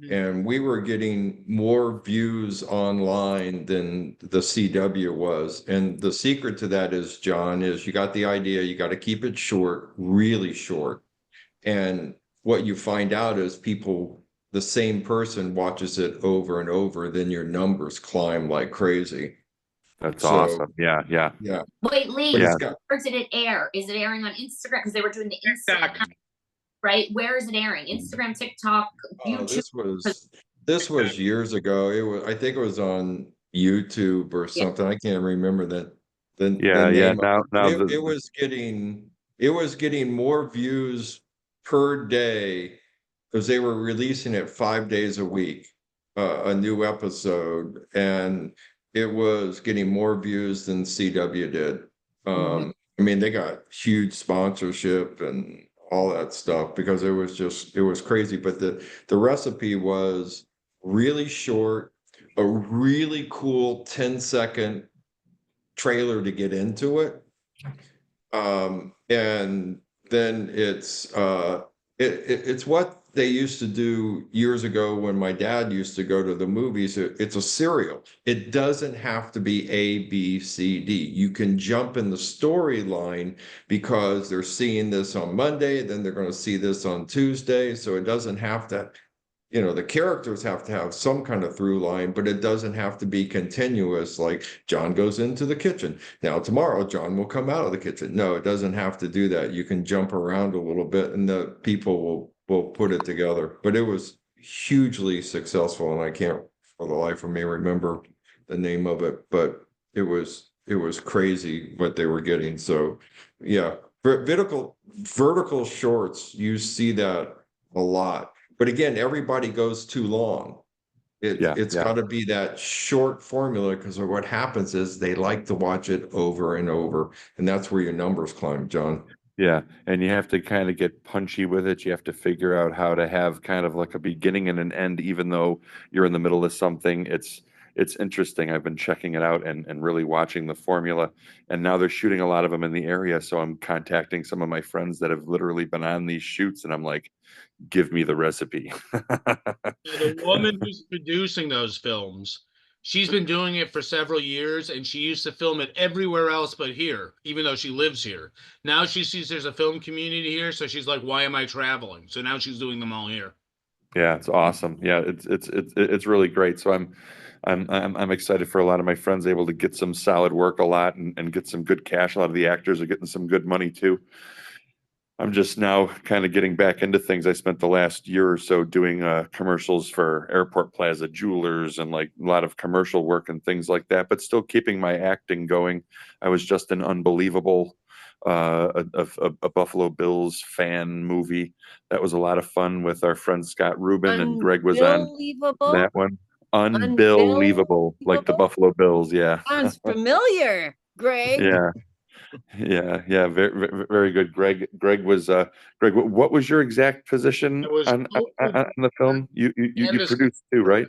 And we were getting more views online than the CW was. And the secret to that is, John, is you got the idea, you got to keep it short, really short. And what you find out is the same person watches it over and over, then your numbers climb like crazy. That's So, awesome. Yeah. Yeah. Wait, Lee, But it's yeah. got- where did it air? Is it airing on Instagram? Because they were doing the TikTok. Instagram, right? Where is it airing? Instagram, TikTok, YouTube? This was years ago. I think it was on YouTube or something. I can't remember that. The name of it. It was getting more views per day because they were releasing it 5 days a week, a new episode, and it was getting more views than CW did. I mean, they got huge sponsorship and all that stuff because it was crazy. But the recipe was really short, a really cool 10-second trailer to get into it. And then it's what they used to do years ago when my dad used to go to the movies. It's a serial. It doesn't have to be A, B, C, D. You can jump in the storyline because they're seeing this on Monday, then they're going to see this on Tuesday. So it doesn't have to, the characters have to have some kind of through line, but it doesn't have to be continuous. Like John goes into the kitchen. Now tomorrow, John will come out of the kitchen. No, it doesn't have to do that. You can jump around a little bit and the people will put it together. But it was hugely successful, and I can't for the life of me remember the name of it, but it was crazy what they were getting. So yeah, vertical shorts, you see that a lot. But again, everybody goes too long. It's got to be that short formula, because what happens is they like to watch it over and over, and that's where your numbers climb, John. Yeah, and you have to kind of get punchy with it. You have to figure out how to have kind of like a beginning and an end, even though you're in the middle of something. It's interesting. I've been checking it out and really watching the formula. And now they're shooting a lot of them in the area. So I'm contacting some of my friends that have literally been on these shoots, and I'm like, give me the recipe. The woman who's producing those films, she's been doing it for several years, and she used to film it everywhere else but here, even though she lives here. Now she sees there's a film community here, so she's like, why am I traveling? So now she's doing them all here. Yeah, it's awesome. Yeah, it's really great. So I'm excited for a lot of my friends able to get some solid work a lot and get some good cash. A lot of the actors are getting some good money too. I'm just now kind of getting back into things. I spent the last year or so doing commercials for Airport Plaza Jewelers and like a lot of commercial work and things like that, but still keeping my acting going. I was just an Unbelievable, a Buffalo Bills fan movie. That was a lot of fun with our friend Scott Rubin, and Greg was on that one. Unbelievable, like the Buffalo Bills. Yeah. Sounds familiar, Greg. Yeah. Yeah, very good. Greg was Greg. What was your exact position I was on the film? You and the produced too, right?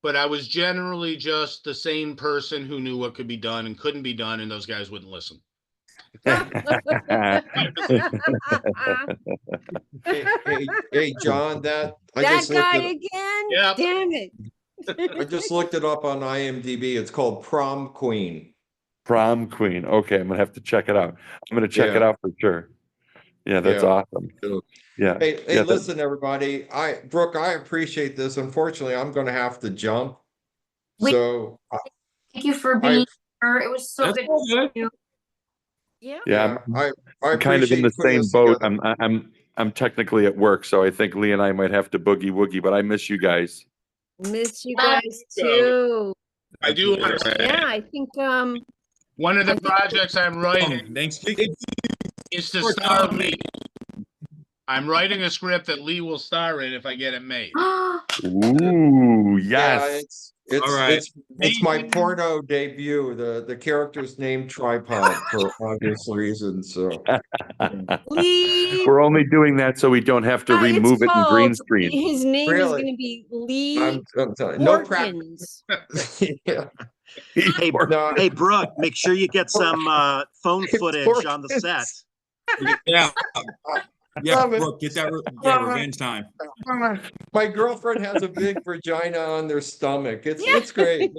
but I was generally just the sane person who knew what could be done and couldn't be done, and those guys wouldn't listen. Hey, John, I That just looked guy it, again? Yep. Damn it. I just looked it up on IMDb. It's called Prom Queen. Prom Queen. Okay, I'm gonna have to check it out. I'm gonna check it Yeah. out for sure. Yeah, that's Yeah. awesome. Yeah. Hey, yeah, listen, everybody. Brooke, I appreciate this. Unfortunately, I'm going to have to jump. Wait. So Thank you for being here. It was so That's good. all good. Yeah. Yeah, I I'm kind of in appreciate the putting same this boat. together. I'm technically at work, so I think Lee and I might have to boogie woogie. But I miss you guys. Miss you Love guys you. too. I do Absolutely. understand. Yeah, I think One of I the think- projects I'm writing Thanks. is to star Lee. I'm writing a script that Lee will star in if I get it made. Ooh, Yeah, yes. All right. it's my porno debut. The character's named Tripod for obvious reasons. So Lee. We're only doing that so we don't have to It's remove it in green called- screen. His name is Really? going to be Lee I'm telling you, no practice. Porkins. Yeah. Hey, No, hey, Brooke, make sure you get some phone footage on the set. Yeah. Yeah, Love it. Brooke, get that revenge time. my girlfriend has a big vagina on their stomach. It's great.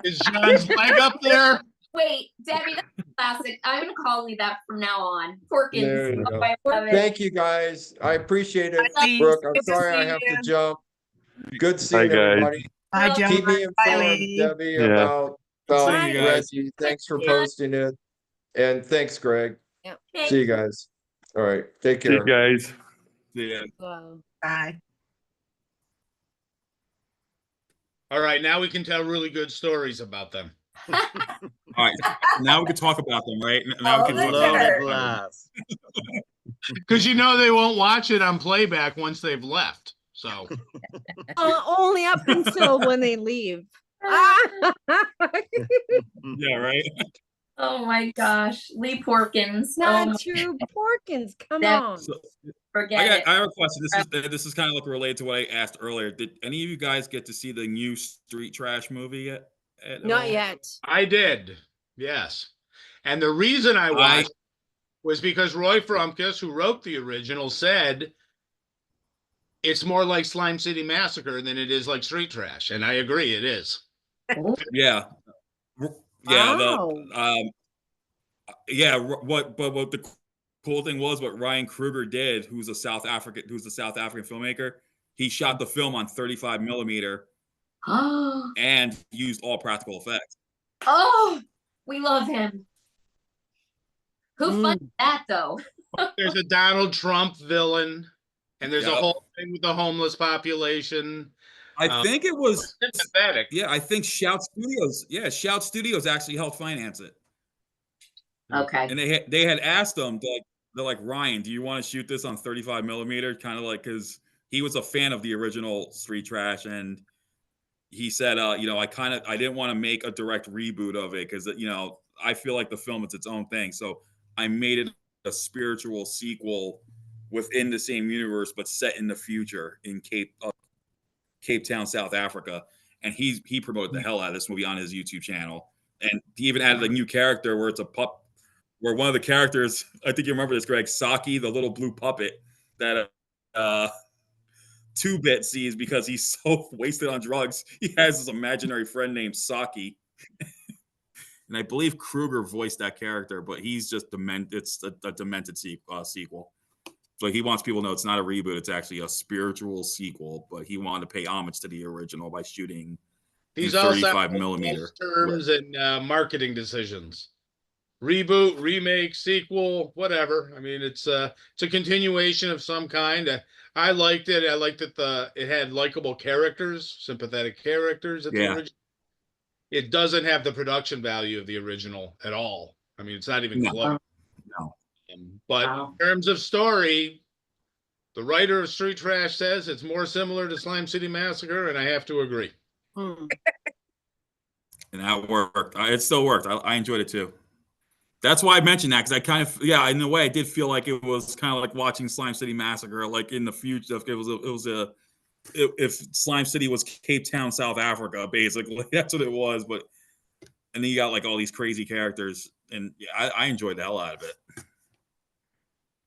Is John's leg up there? Wait, Debbie, that's classic. I'm gonna call you that from now on. There Porkins. you Oh, go. I love it. Thank you guys. I appreciate it. Bye, Lee. Brooke, I'm Good to sorry I see have to you. jump. Good Hi, seeing guys. everybody. Bye, Well, John. Keep me Bye, informed, Lee. Debbie, Yeah. about Seeing you guys. Reggie. Thanks for posting it. And thanks, Greg. Thank See you guys. All right. Take See you care. guys. Yeah. Wow. Bye. All right, now we can tell really good stories about them. All right. Now we can talk about them, right? Now we can talk Loaded about them. blast. Because you know they won't watch it on playback once they've left. So Only up until when they leave. Yeah, right. Oh my gosh, Lee Porkins. Not Oh, true, Porkins. Come That- on. So, forget it. I have a question. This is kind of like related to what I asked earlier. Did any of you guys get to see the new Street Trash movie yet? At Not all? yet. I did, yes. And the reason I watched was because Roy Frumkus, who wrote the original, said it's more like Slime City Massacre than it is like Street Trash, and I agree, it is. Yeah. Yeah. Wow. What the cool thing was what Ryan Kruger did, who's a South African filmmaker. He shot the film on 35 millimeter and used all practical effects. Oh, we love him. Who Mm. funded that though? There's a Donald Trump villain, and there's a Yep. whole thing with the homeless population. I think it was Sympathetic. Yeah, I think Shout Studios. Yeah, Shout Studios actually helped finance it. Okay. And they had asked them, they're like, Ryan, do you want to shoot this on 35 millimeter? Kind of like, because he was a fan of the original Street Trash, and he said, I didn't want to make a direct reboot of it because I feel like the film is its own thing, so I made it a spiritual sequel within the same universe, but set in the future in Cape Town, South Africa. And he promoted the hell out of this movie on his YouTube channel, and he even added a new character where it's a pup. Where one of the characters, I think you remember this, Greg, Saki, the little blue puppet that 2-Bit sees because he's so wasted on drugs. He has this imaginary friend named Saki. And I believe Kruger voiced that character, but he's just it's a demented sequel. So he wants people to know it's not a reboot, it's actually a spiritual sequel, but he wanted to pay homage to the original by shooting These in all 35 sound millimeter. terms and marketing decisions. Reboot, remake, sequel, whatever. I mean, it's a continuation of some kind. I liked it. I liked that it had likable characters, sympathetic characters. It doesn't have the production value of the original at all. I mean, it's not even close. No. But Wow. in terms of story, the writer of Street Trash says it's more similar to Slime City Massacre, and I have to agree. Hmm. and that worked. It still worked. I enjoyed it too. That's why I mentioned that, because I kind of, yeah, in a way, I did feel like it was kind of like watching Slime City Massacre, like in the future. If Slime City was Cape Town, South Africa, basically, that's what it was. But and then you got like all these crazy characters, and yeah, I enjoyed the hell out of it.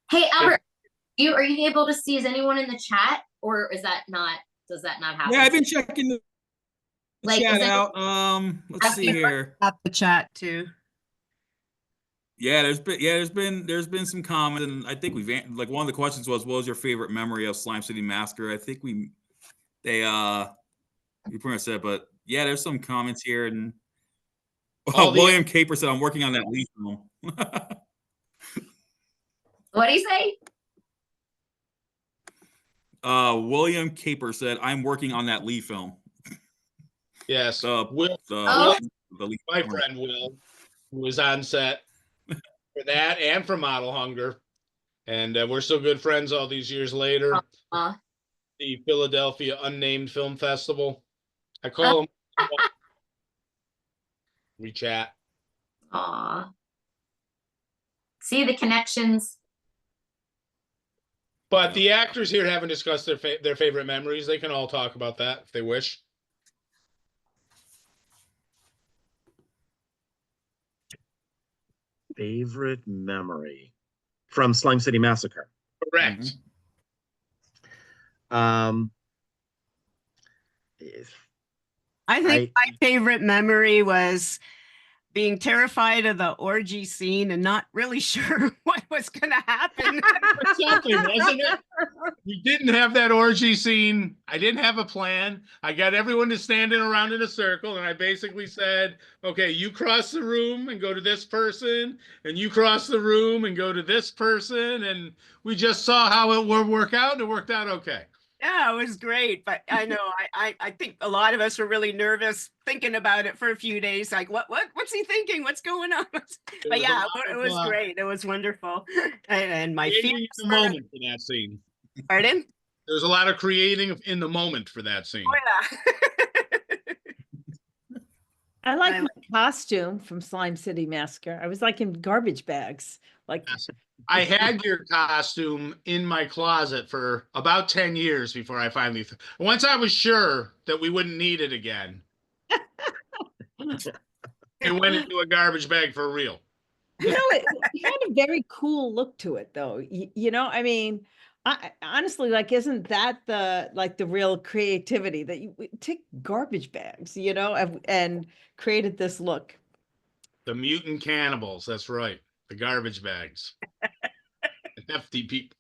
Hey, Albert, are you able to see, is anyone in the chat, or is that not, does that not happen? Yeah, I've been checking the Like, chat is it- out. Let's see here. At the chat too. Yeah, there's been some comments, and I think like one of the questions was, what was your favorite memory of Slime City Massacre? I think we pretty much said, but yeah, there's some comments here, and William Caper said, I'm working on that Lee film. What do you say? William Caper said, I'm working on that Lee film. Yes. My friend Will, who was on set for that and for Model Hunger. And we're still good friends all these years later. The Philadelphia Unnamed Film Festival. I call him. We chat. Aw. See the connections. But the actors here haven't discussed their favorite memories. They can all talk about that if they wish. Favorite memory from Slime City Massacre. Correct. I think my favorite memory was being terrified of the orgy scene and not really sure what was going to happen. Something, wasn't it? We didn't have that orgy scene. I didn't have a plan. I got everyone to stand around in a circle, and I basically said, okay, you cross the room and go to this person, and you cross the room and go to this person, and we just saw how it would work out, and it worked out okay. Yeah, it was great. But I know I think a lot of us were really nervous thinking about it for a few days. Like, what's he thinking? What's going on? But yeah, it was great. It was wonderful. And my feelings the moment for that scene. Pardon? There's a lot of creating in the moment for that scene. Oh, yeah. I like my costume from Slime City Massacre. I was like in garbage bags. Like I had your costume in my closet for about 10 years before I finally, once I was sure that we wouldn't need it again, it went into a garbage bag for real. You know, it had a very cool look to it, though. You know, I mean, I honestly, like, isn't that the real creativity that you take garbage bags, you know, and created this look? The mutant cannibals. That's right. The garbage bags. Hefty people.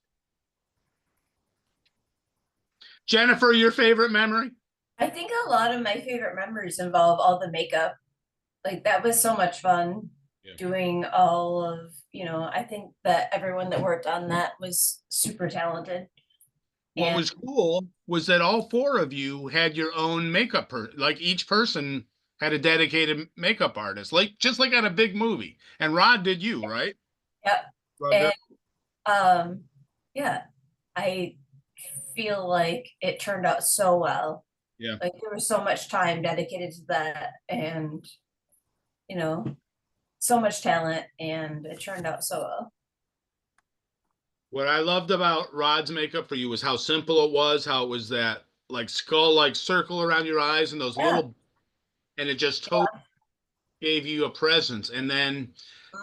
Jennifer, your favorite memory? I think a lot of my favorite memories involve all the makeup. Like, that was so much fun doing all of, you know, I think that everyone that worked on that was super talented. What was cool was that all four of you had your own makeup, like each person had a dedicated makeup artist, like just like on a big movie. And Rod did you, right? Yep. And yeah, I feel like it turned out so well. Yeah. Like, there was so much time dedicated to that, and you know, so much talent, and it turned out so well. What I loved about Rod's makeup for you was how simple it was, how it was that like skull-like circle around your eyes and those little, and it just totally gave you a presence. And then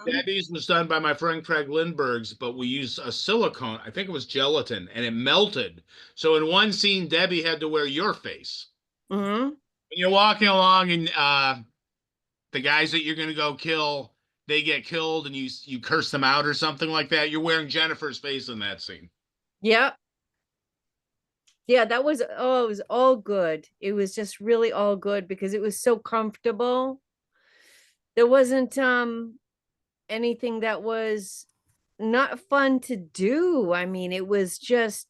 Debbie's was done by my friend Craig Lindbergh's, but we used a silicone, I think it was gelatin, and it melted. So in one scene, Debbie had to wear your face. Mm-hmm. When you're walking along and the guys that you're going to go kill, they get killed and you curse them out or something like that. You're wearing Jennifer's face in that scene. Yeah. Yeah, that was, it was all good. It was just really all good because it was so comfortable. There wasn't anything that was not fun to do. I mean, it was just,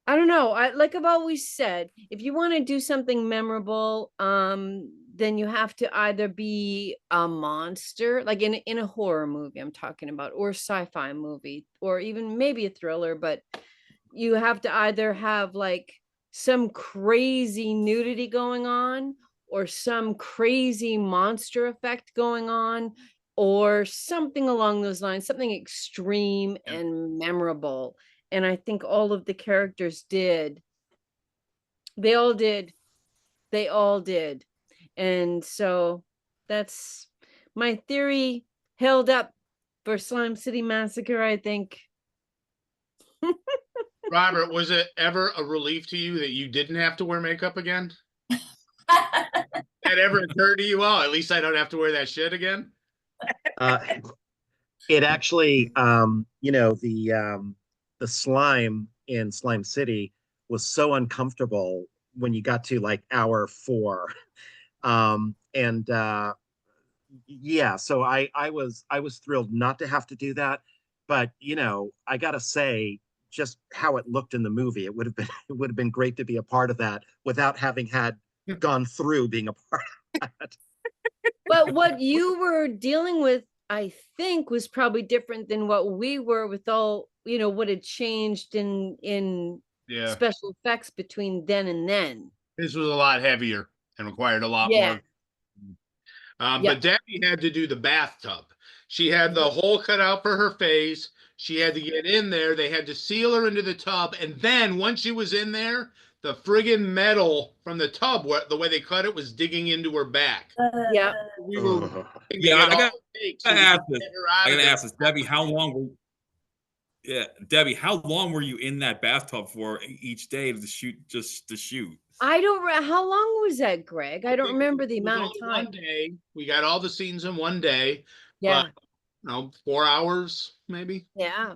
I don't know. Like I've always said, if you want to do something memorable, then you have to either be a monster, like in a horror movie I'm talking about, or sci-fi movie, or even maybe a thriller, but you have to either have like some crazy nudity going on, or some crazy monster effect going on, or something along those lines, something extreme and memorable. And I think all of the characters did. They all did. They all did. And so that's my theory held up for Slime City Massacre, I think. Robert, was it ever a relief to you that you didn't have to wear makeup again? That ever occurred to you? Well, at least I don't have to wear that shit again. It actually, the slime in Slime City was so uncomfortable when you got to like hour 4. Yeah, so I was thrilled not to have to do that, but I gotta say, just how it looked in the movie, it would have been great to be a part of that without having gone through being a part of that. But what you were dealing with, I think, was probably different than what we were with all, what had changed in special effects between then and then. This was a lot heavier and required a lot more. But Debbie had to do the bathtub. She had the hole cut out for her face. She had to get in there. They had to seal her into the tub. And then once she was in there, the friggin' metal from the tub, the way they cut it, was digging into her back. Yeah. We were I gotta ask this. Debbie, how long were Debbie, how long were you in that bathtub for each day to shoot, just to shoot? I don't know. How long was that, Greg? I don't remember the amount of time. One day. We got all the scenes in one day. Yeah. But, 4 hours, maybe. Yeah.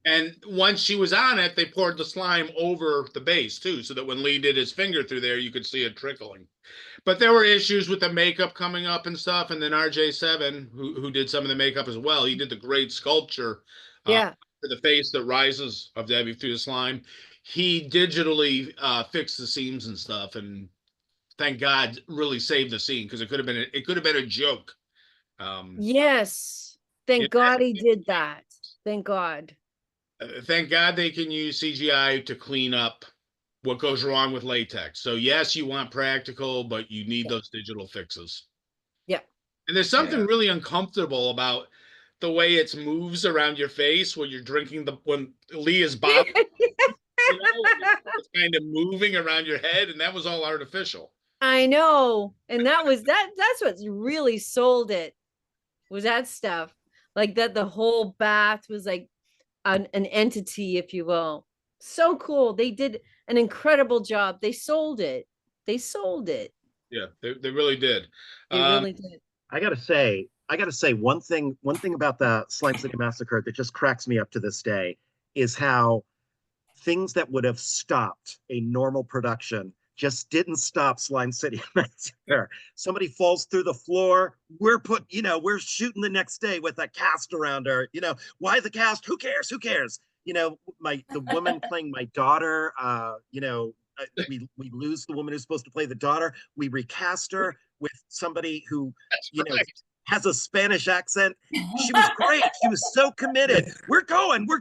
And once she was on it, they poured the slime over the base too, so that when Lee did his finger through there, you could see it trickling. But there were issues with the makeup coming up and stuff. And then RJ7, who did some of the makeup as well, he did the great sculpture for the face that rises of Debbie through the slime. He digitally fixed the seams and stuff, and thank God really saved the scene, because it could have been a joke. Yes. Thank God he did that. Thank God. Thank God they can use CGI to clean up what goes wrong with latex. So yes, you want practical, but you need those digital fixes. Yeah. And there's something really uncomfortable about the way it moves around your face when you're drinking when Lee is bobbing. It's kind of moving around your head, and that was all artificial. I know. And that's what's really sold it, was that stuff. Like that the whole bath was like an entity, if you will. So cool. They did an incredible job. They sold it. Yeah, they really did. They really did. I gotta say one thing about the Slime City Massacre that just cracks me up to this day is how things that would have stopped a normal production just didn't stop Slime City Massacre. Somebody falls through the floor. We're shooting the next day with a cast around her. Why the cast? Who cares? The woman playing my daughter, we lose the woman who's supposed to play the daughter. We recast her with somebody who, has a Spanish accent. She was great. She was so committed. We're going. We're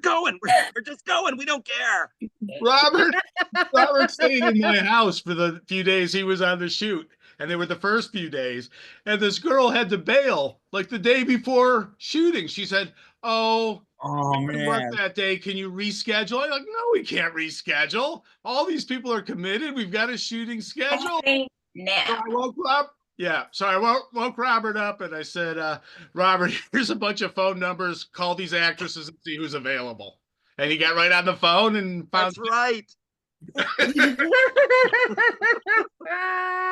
just going. We don't care. Robert stayed in my house for the few days he was on the shoot, and they were the first few days. And this girl had to bail like the day before shooting. She said, "Oh man, work that day. Can you reschedule?" I'm like, "No, we can't reschedule. All these people are committed. We've got a shooting schedule." Now. So I woke up. Yeah, so I woke Robert up, and I said, "Robert, here's a bunch of phone numbers. Call these actresses and see who's available." And he got right on the phone and found. That's right.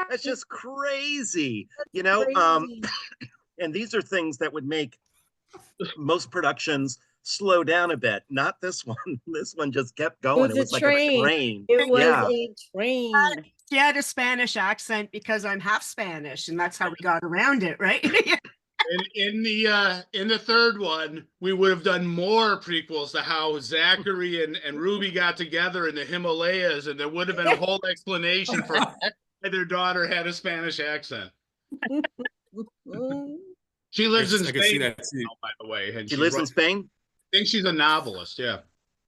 That's just crazy. And these are things that would make most productions slow down a bit. Not this one. This one just kept going. It was like a train. It was a train. She had a Spanish accent because I'm half Spanish, and that's how we got around it, right? In the third one, we would have done more prequels to how Zachary and Ruby got together in the Himalayas, and there would have been a whole explanation for why their daughter had a Spanish accent. She lives in Spain now, by the way. And she lives in Spain? I think she's a novelist, yeah.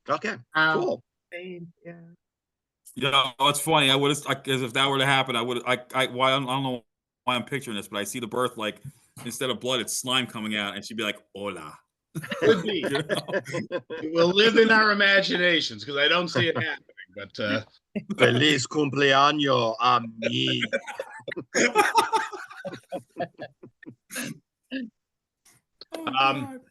Okay, cool. Spain, yeah. It's funny. I would have, if that were to happen, I don't know I'm picturing this, but I see the birth like instead of blood, it's slime coming out, and she'd be like, "Hola." Could be. You know? We'll live in our imaginations because I don't see it happening. But Feliz cumpleaños a mí.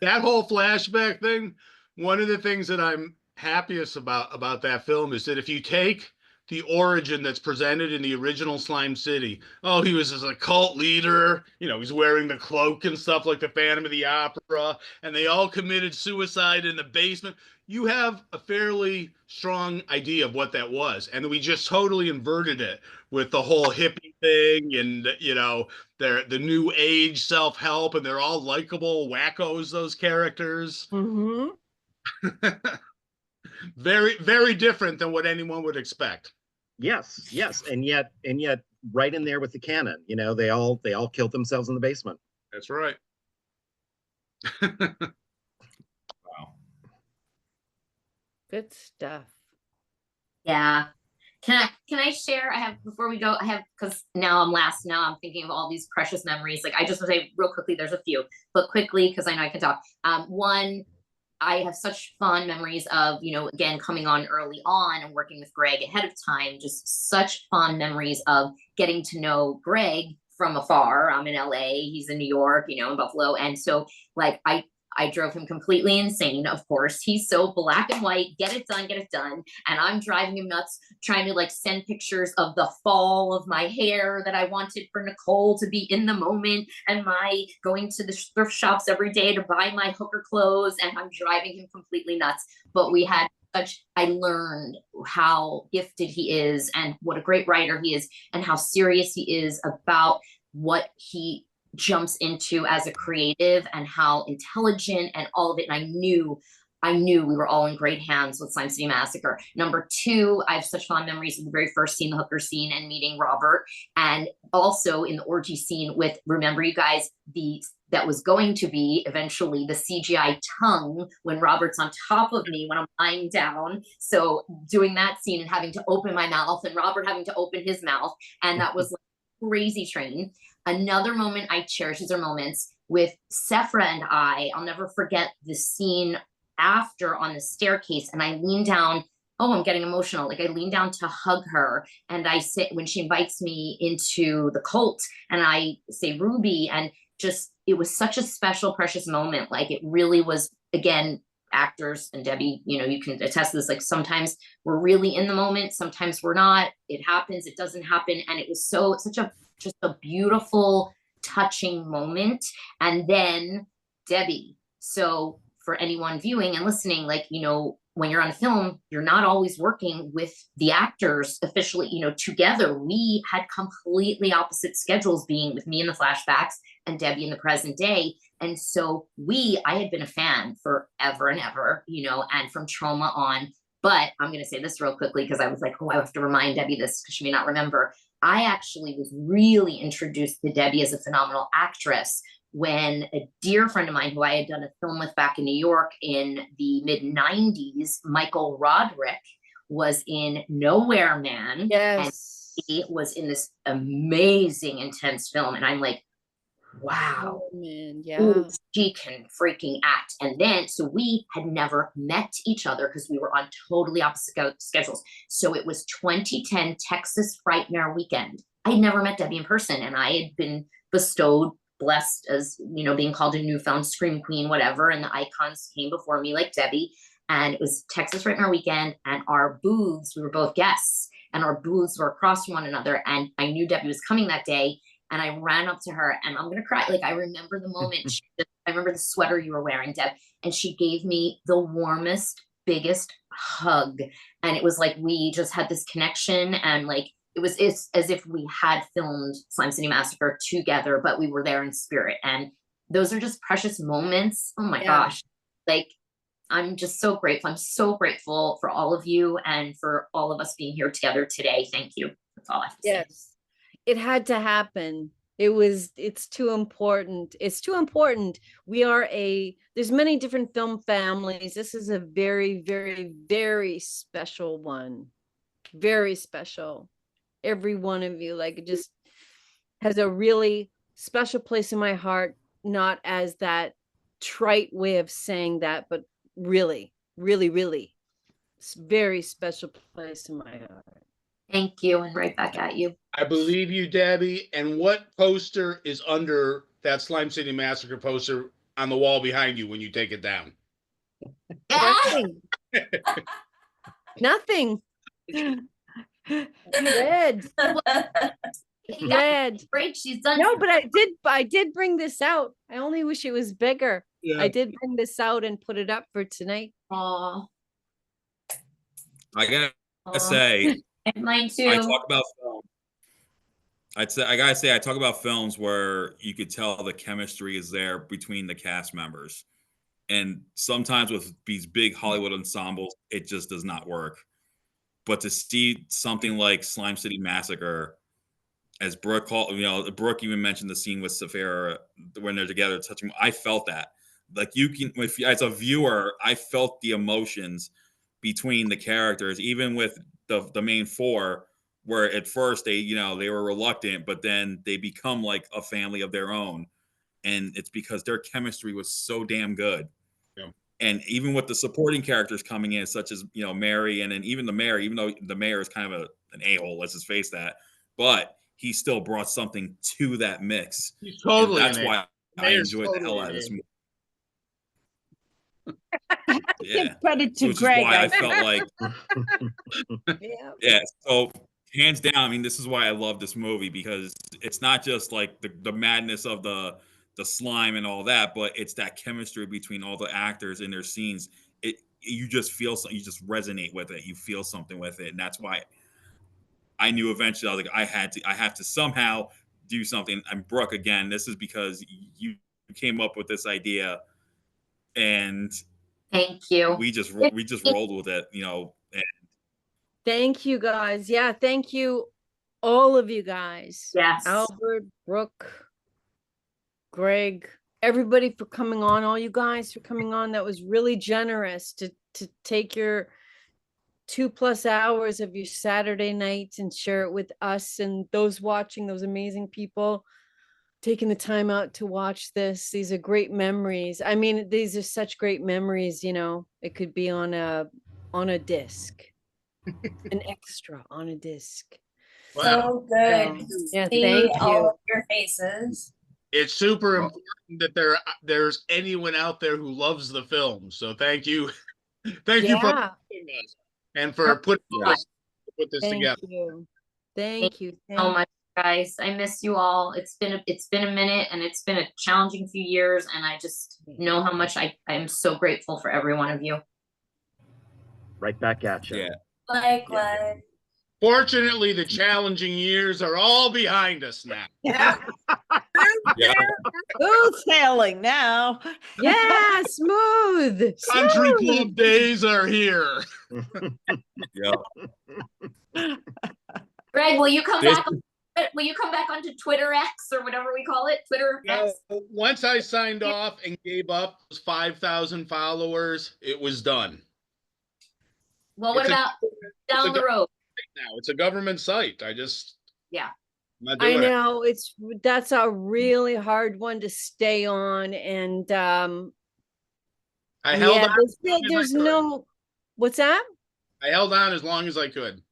That whole flashback thing, one of the things that I'm happiest about that film is that if you take the origin that's presented in the original Slime City, oh, he was a cult leader, you know, he's wearing the cloak and stuff like the Phantom of the Opera, and they all committed suicide in the basement. You have a fairly strong idea of what that was, and we just totally inverted it with the whole hippie thing, and you know, they're the new age self-help, and they're all likable wackos, those characters. Mm-hmm. Very, very different than what anyone would expect. Yes, yes, and yet right in there with the canon, you know, they all killed themselves in the basement. That's right. Wow. Good stuff. Yeah. Can I share? I have, before we go, I have, because now I'm last, now I'm thinking of all these precious memories. Like, I just want to say real quickly, there's a few, but quickly, because I know I can talk. One, I have such fond memories of, you know, again, coming on early on and working with Greg ahead of time, just such fond memories of getting to know Greg from afar. I'm in LA, he's in New York, you know, in Buffalo. And so like, I drove him completely insane. Of course, he's so black and white, get it done. And I'm driving him nuts, trying to like send pictures of the fall of my hair that I wanted for Nicole to be in the moment, and my going to the thrift shops every day to buy my hooker clothes, and I'm driving him completely nuts. But we had I learned how gifted he is and what a great writer he is, and how serious he is about what he jumps into as a creative, and how intelligent and all of it. And I knew we were all in great hands with Slime City Massacre. Number two, I have such fond memories of the very first scene, the hooker scene, and meeting Robert. And also in the orgy scene with, remember you guys, that was going to be eventually the CGI tongue when Robert's on top of me when I'm lying down. So doing that scene and having to open my mouth, and Robert having to open his mouth. And that was like crazy train. Another moment I cherish, these are moments with Sephera and I'll never forget the scene after on the staircase, and I lean down. Oh, I'm getting emotional. Like, I lean down to hug her, and I sit when she invites me into the cult, and I say Ruby, and just, it was such a special, precious moment. Like, it really was, again, actors, and Debbie, you know, you can attest to this, like sometimes we're really in the moment, sometimes we're not. It happens, it doesn't happen. And it was just a beautiful, touching moment. And then Debbie, so for anyone viewing and listening, like, you know, when you're on a film, you're not always working with the actors officially, you know, together. We had completely opposite schedules, being with me in the flashbacks and Debbie in the present day. And so I had been a fan forever and ever, you know, and from Trauma on. But I'm going to say this real quickly, because I was like, oh, I have to remind Debbie this, because she may not remember. I actually was really introduced to Debbie as a phenomenal actress when a dear friend of mine, who I had done a film with back in New York in the mid-90s, Michael Roderick, was in Nowhere Man. Yes. And he was in this amazing, intense film. And I'm like, wow, Oh, man, yeah. ooh, she can freaking act. And then, so we had never met each other because we were on totally opposite schedules. So it was 2010 Texas Frightmare weekend. I had never met Debbie in person, and I had been blessed as, you know, being called a newfound scream queen, whatever. And the icons came before me like Debbie. And it was Texas Frightmare weekend, and our booths, we were both guests, and our booths were across from one another. And I knew Debbie was coming that day. And I ran up to her, and I'm going to cry. Like, I remember the moment. I remember the sweater you were wearing, Deb. And she gave me the warmest, biggest hug. And it was like, we just had this connection. And like, it's as if we had filmed Slime City Massacre together, but we were there in spirit. And those are just precious moments. Oh my gosh. Like, I'm just so grateful. I'm so grateful for all of you and for all of us being here together today. Thank you. That's all I have to say. Yes. It had to happen. It's too important. It's too important. There's many different film families. This is a very, very, very special one. Very special. Every one of you, like, just, has a really special place in my heart, not as that trite way of saying that, but really, really, really very special place in my heart. Thank you, and right back at you. I believe you, Debbie. And what poster is under that Slime City Massacre poster on the wall behind you when you take it down? Nothing. Nothing. Red. Red. Break. She's done. No, but I did bring this out. I only wish it was bigger. Yeah. I did bring this out and put it up for tonight. Aw. I gotta Aw. say, Mine too. I talk about film. I gotta say, I talk about films where you could tell the chemistry is there between the cast members, and sometimes with these big Hollywood ensembles, it just does not work. But to see something like Slime City Massacre, as Brooke called, Brooke even mentioned the scene with Sephera when they're together touching. I felt that, like, you can, if as a viewer, I felt the emotions between the characters, even with the main four, where at first they were reluctant, but then they become like a family of their own, and it's because their chemistry was so damn good. Yeah. And even with the supporting characters coming in, such as Mary, and then even the mayor, even though the mayor is kind of an a-hole, let's just face that, but he still brought something to that mix. He's totally. And that's why I enjoyed the hell out of this movie. Yeah. Give credit to Which is Greg. why I felt like, Yeah. yeah. So hands down, I mean, this is why I love this movie, because it's not just like the madness of the slime and all that, but it's that chemistry between all the actors in their scenes. You just feel something, you just resonate with it, you feel something with it, and that's why I knew eventually I was like, I have to somehow do something. And Brooke, again, this is because you came up with this idea, and Thank you. we just rolled with it, and Thank you guys. Yeah, thank you, all of you guys. Yes. Albert, Brooke, Greg, everybody for coming on. All you guys for coming on. That was really generous to take your 2+ hours of your Saturday night and share it with us and those watching, those amazing people taking the time out to watch this. These are great memories. I mean, these are such great memories. It could be on a disc. An extra on a disc. So good. Yeah, See thank all you. of your faces. It's super important that there's anyone out there who loves the film. So thank you. Thank you for watching us and for putting this Thank together. you. Thank you so much, guys. I miss you all. It's been a minute, and it's been a challenging few years, and I just know how much I'm so grateful for every one of you. Right back at you. yeah. Likewise. Fortunately, the challenging years are all behind us now. Yeah. Yeah. Smooth sailing now. Yeah, smooth. Country smooth. club days are here. Yeah. Greg, will you come back? Will you come back onto Twitter X or whatever we call it? Twitter X. Once I signed off and gave up those 5,000 followers, it was done. Well, what about down the road? Now it's a government site. I know that's a really hard one to stay on, and I held on. There's no. What's that? I held on as long as I could,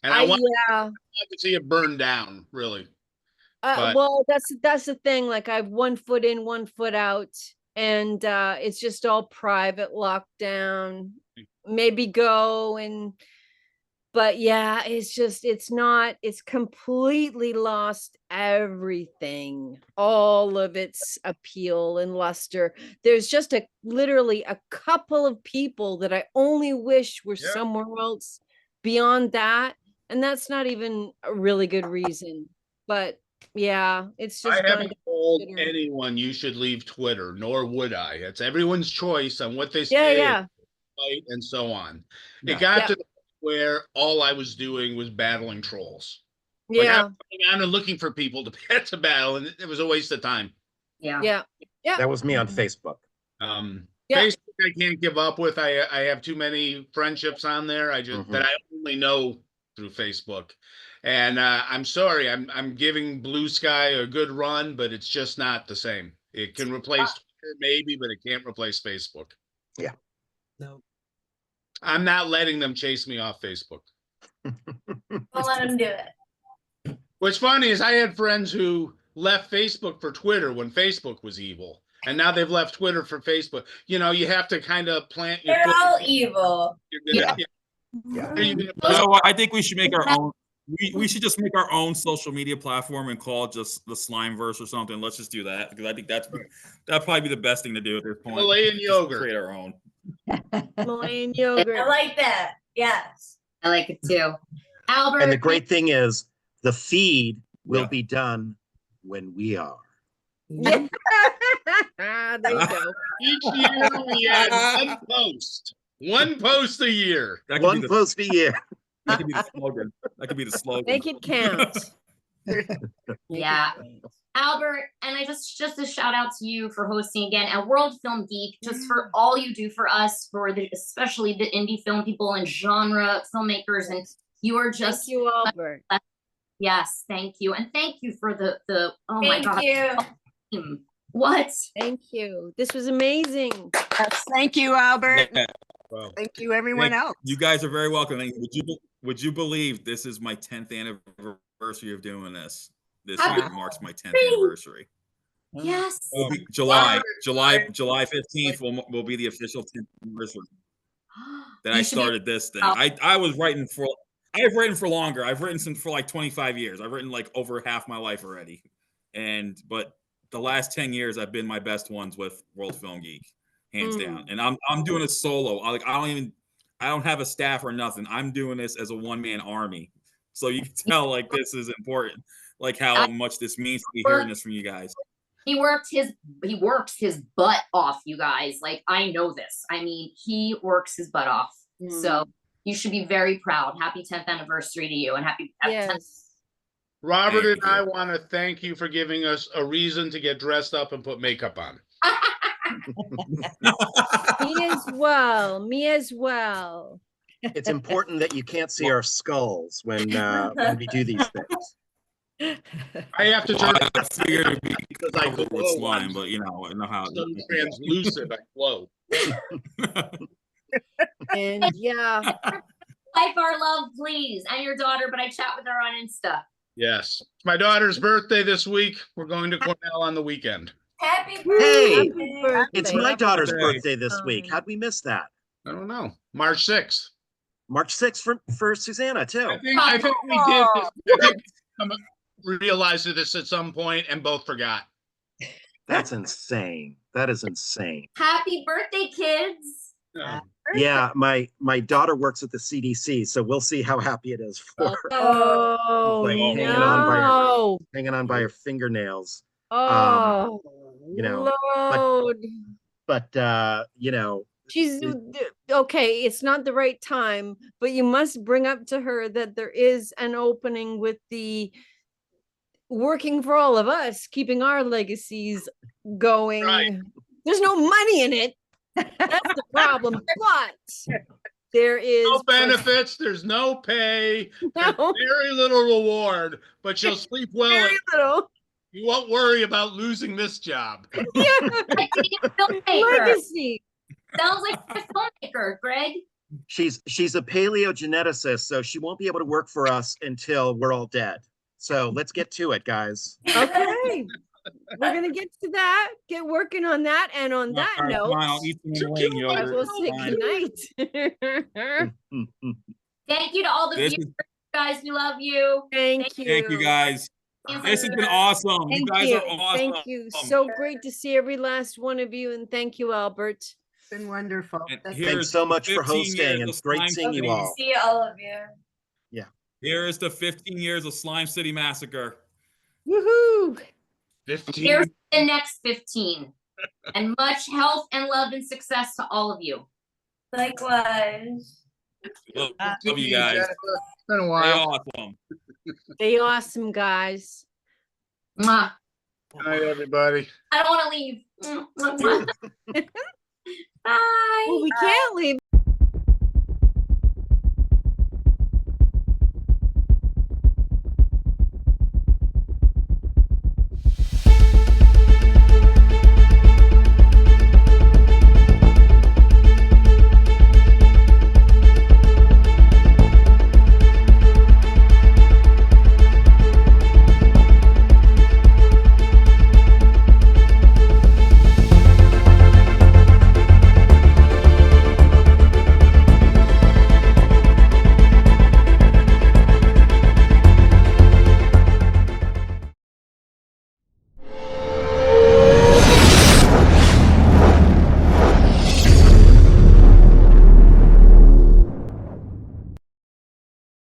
and I wanted to see it burn down. Really. Well, that's the thing. Like, I've 1 foot in, 1 foot out, and it's just all private, lockdown. Maybe go but yeah, it's completely lost everything, all of its appeal and luster. There's just literally a couple of people that I only wish were somewhere else beyond that. And that's not even a really good reason, but yeah, it's just. I haven't told anyone you should leave Twitter, nor would I. It's everyone's choice on what they say. Yeah. And so on. It got to the point where all I was doing was battling trolls. Like, I was going on and looking for people to battle, and it was a waste of time. Yeah. That was me on Facebook. Facebook I can't give up with. I have too many friendships on there. That I only know through Facebook. And I'm sorry, I'm giving Blue Sky a good run, but it's just not the same. It can replace Twitter maybe, but it can't replace Facebook. Yeah. No. I'm not letting them chase me off Facebook. Don't let them do it. What's funny is I had friends who left Facebook for Twitter when Facebook was evil, and now they've left Twitter for Facebook. You know, you have to kind of plant your They're foot. all evil. You're gonna, Yeah. are you gonna You put- know what? I think we should make our own. We should just make our own social media platform and call it just the Slimeverse or something. Let's just do that because I think that'd probably be the best thing to do at this point. Himalayan Just yogurt. create our own. Himalayan I yogurt. like that. Yes. I like it too. Albert. And the great thing is the feed will Yeah. be done when we are. There you go. Each year we add one post. One post a year. That could One be post a year. that could be the slogan. That could be the slogan. Make it count. Yeah. Albert, and I just a shout out to you for hosting again at World Film Geek, just for all you do for us, for the especially the indie film people and genre filmmakers, and you are Thank just you, Albert. yes, thank you, and thank you for the oh my Thank god, you. what? Thank you. This was amazing. Yes, thank you, Albert. Yeah. Wow. Thank you, everyone Thank- else. You guys are very welcome. And would you believe this is my 10th anniversary of doing this? This Happy year marks my 10th anniversary. Yes. Will be July 15th will be the official 10th anniversary that I You should be- started this thing. Oh. I've written for longer. I've written since for like 25 years. I've written like over half my life already. But the last 10 years I've been my best ones with World Film Geek, hands down. And I'm doing it solo. I don't have a staff or nothing. I'm doing this as a one-man army. So you can tell like this is important, like how much this means to be hearing this from you guys. He works his butt off, you guys. Like, I know this. I mean, he works his butt off. So you should be very proud. Happy 10th anniversary to you, and happy 10th. Yes. Robert Thank and I you. want to thank you for giving us a reason to get dressed up and put makeup on. Me as well. Me as well. It's important that you can't see our skulls when we do these things. I have to turn I figured it'd be because I covered with glow. slime, I'm but you know how. so translucent. I glow. And yeah. Life our love, please, and your daughter. But I chat with her on Insta. Yes. It's my daughter's birthday this week. We're going to Cornell on the weekend. Happy Hey, birthday. it's birthday. my daughter's birthday. birthday this week. How'd we miss that? I don't know. March 6th. March 6th for Susanna, too. I think we did this. I think we realized this at some point and both forgot. That's insane. That is insane. Happy birthday, kids! Yeah, my daughter works at the CDC, so we'll see how happy it is for her. Oh, Like hanging no. hanging on by her fingernails. Oh, you know, Lord. But you know, She's okay. It's not the right time, but you must bring up to her that there is an opening with the working for all of us, keeping our legacies going. Right. There's no money in it. That's the problem. But there is No benefits. There's no pay. There's no, very little reward, but you'll sleep well. very little. You won't worry about losing this job. Yeah, Like being a filmmaker. legacy. Sounds like a filmmaker, Greg. she's a paleogeneticist, so she won't be able to work for us until we're all dead. So let's get to it, guys. Okay. We're gonna get to that, get working on that, and on that All right, note, come on, I'll eat some Himalayan I yogurt. will It's say fine. goodnight. Thank you to all the This viewers, is- guys. We love you. Thank you. Thank you guys. This has been awesome. You Thank guys you. are awesome. Thank you. So great to see every last one of you, and thank you, Albert. It's been wonderful. And Thank here's Thanks so much for 15 hosting, years and of great Slime seeing you City. all. See all of you. Here is the 15 years of Slime City Massacre. Woohoo! 15. Here's the next 15. And much health and love and success to all of you. Likewise. Love you guys. Jennifer. It's been a Stay while. awesome. Stay awesome, guys. Mwah. Good night, everybody. I don't want to leave. Bye. Well, we can't leave.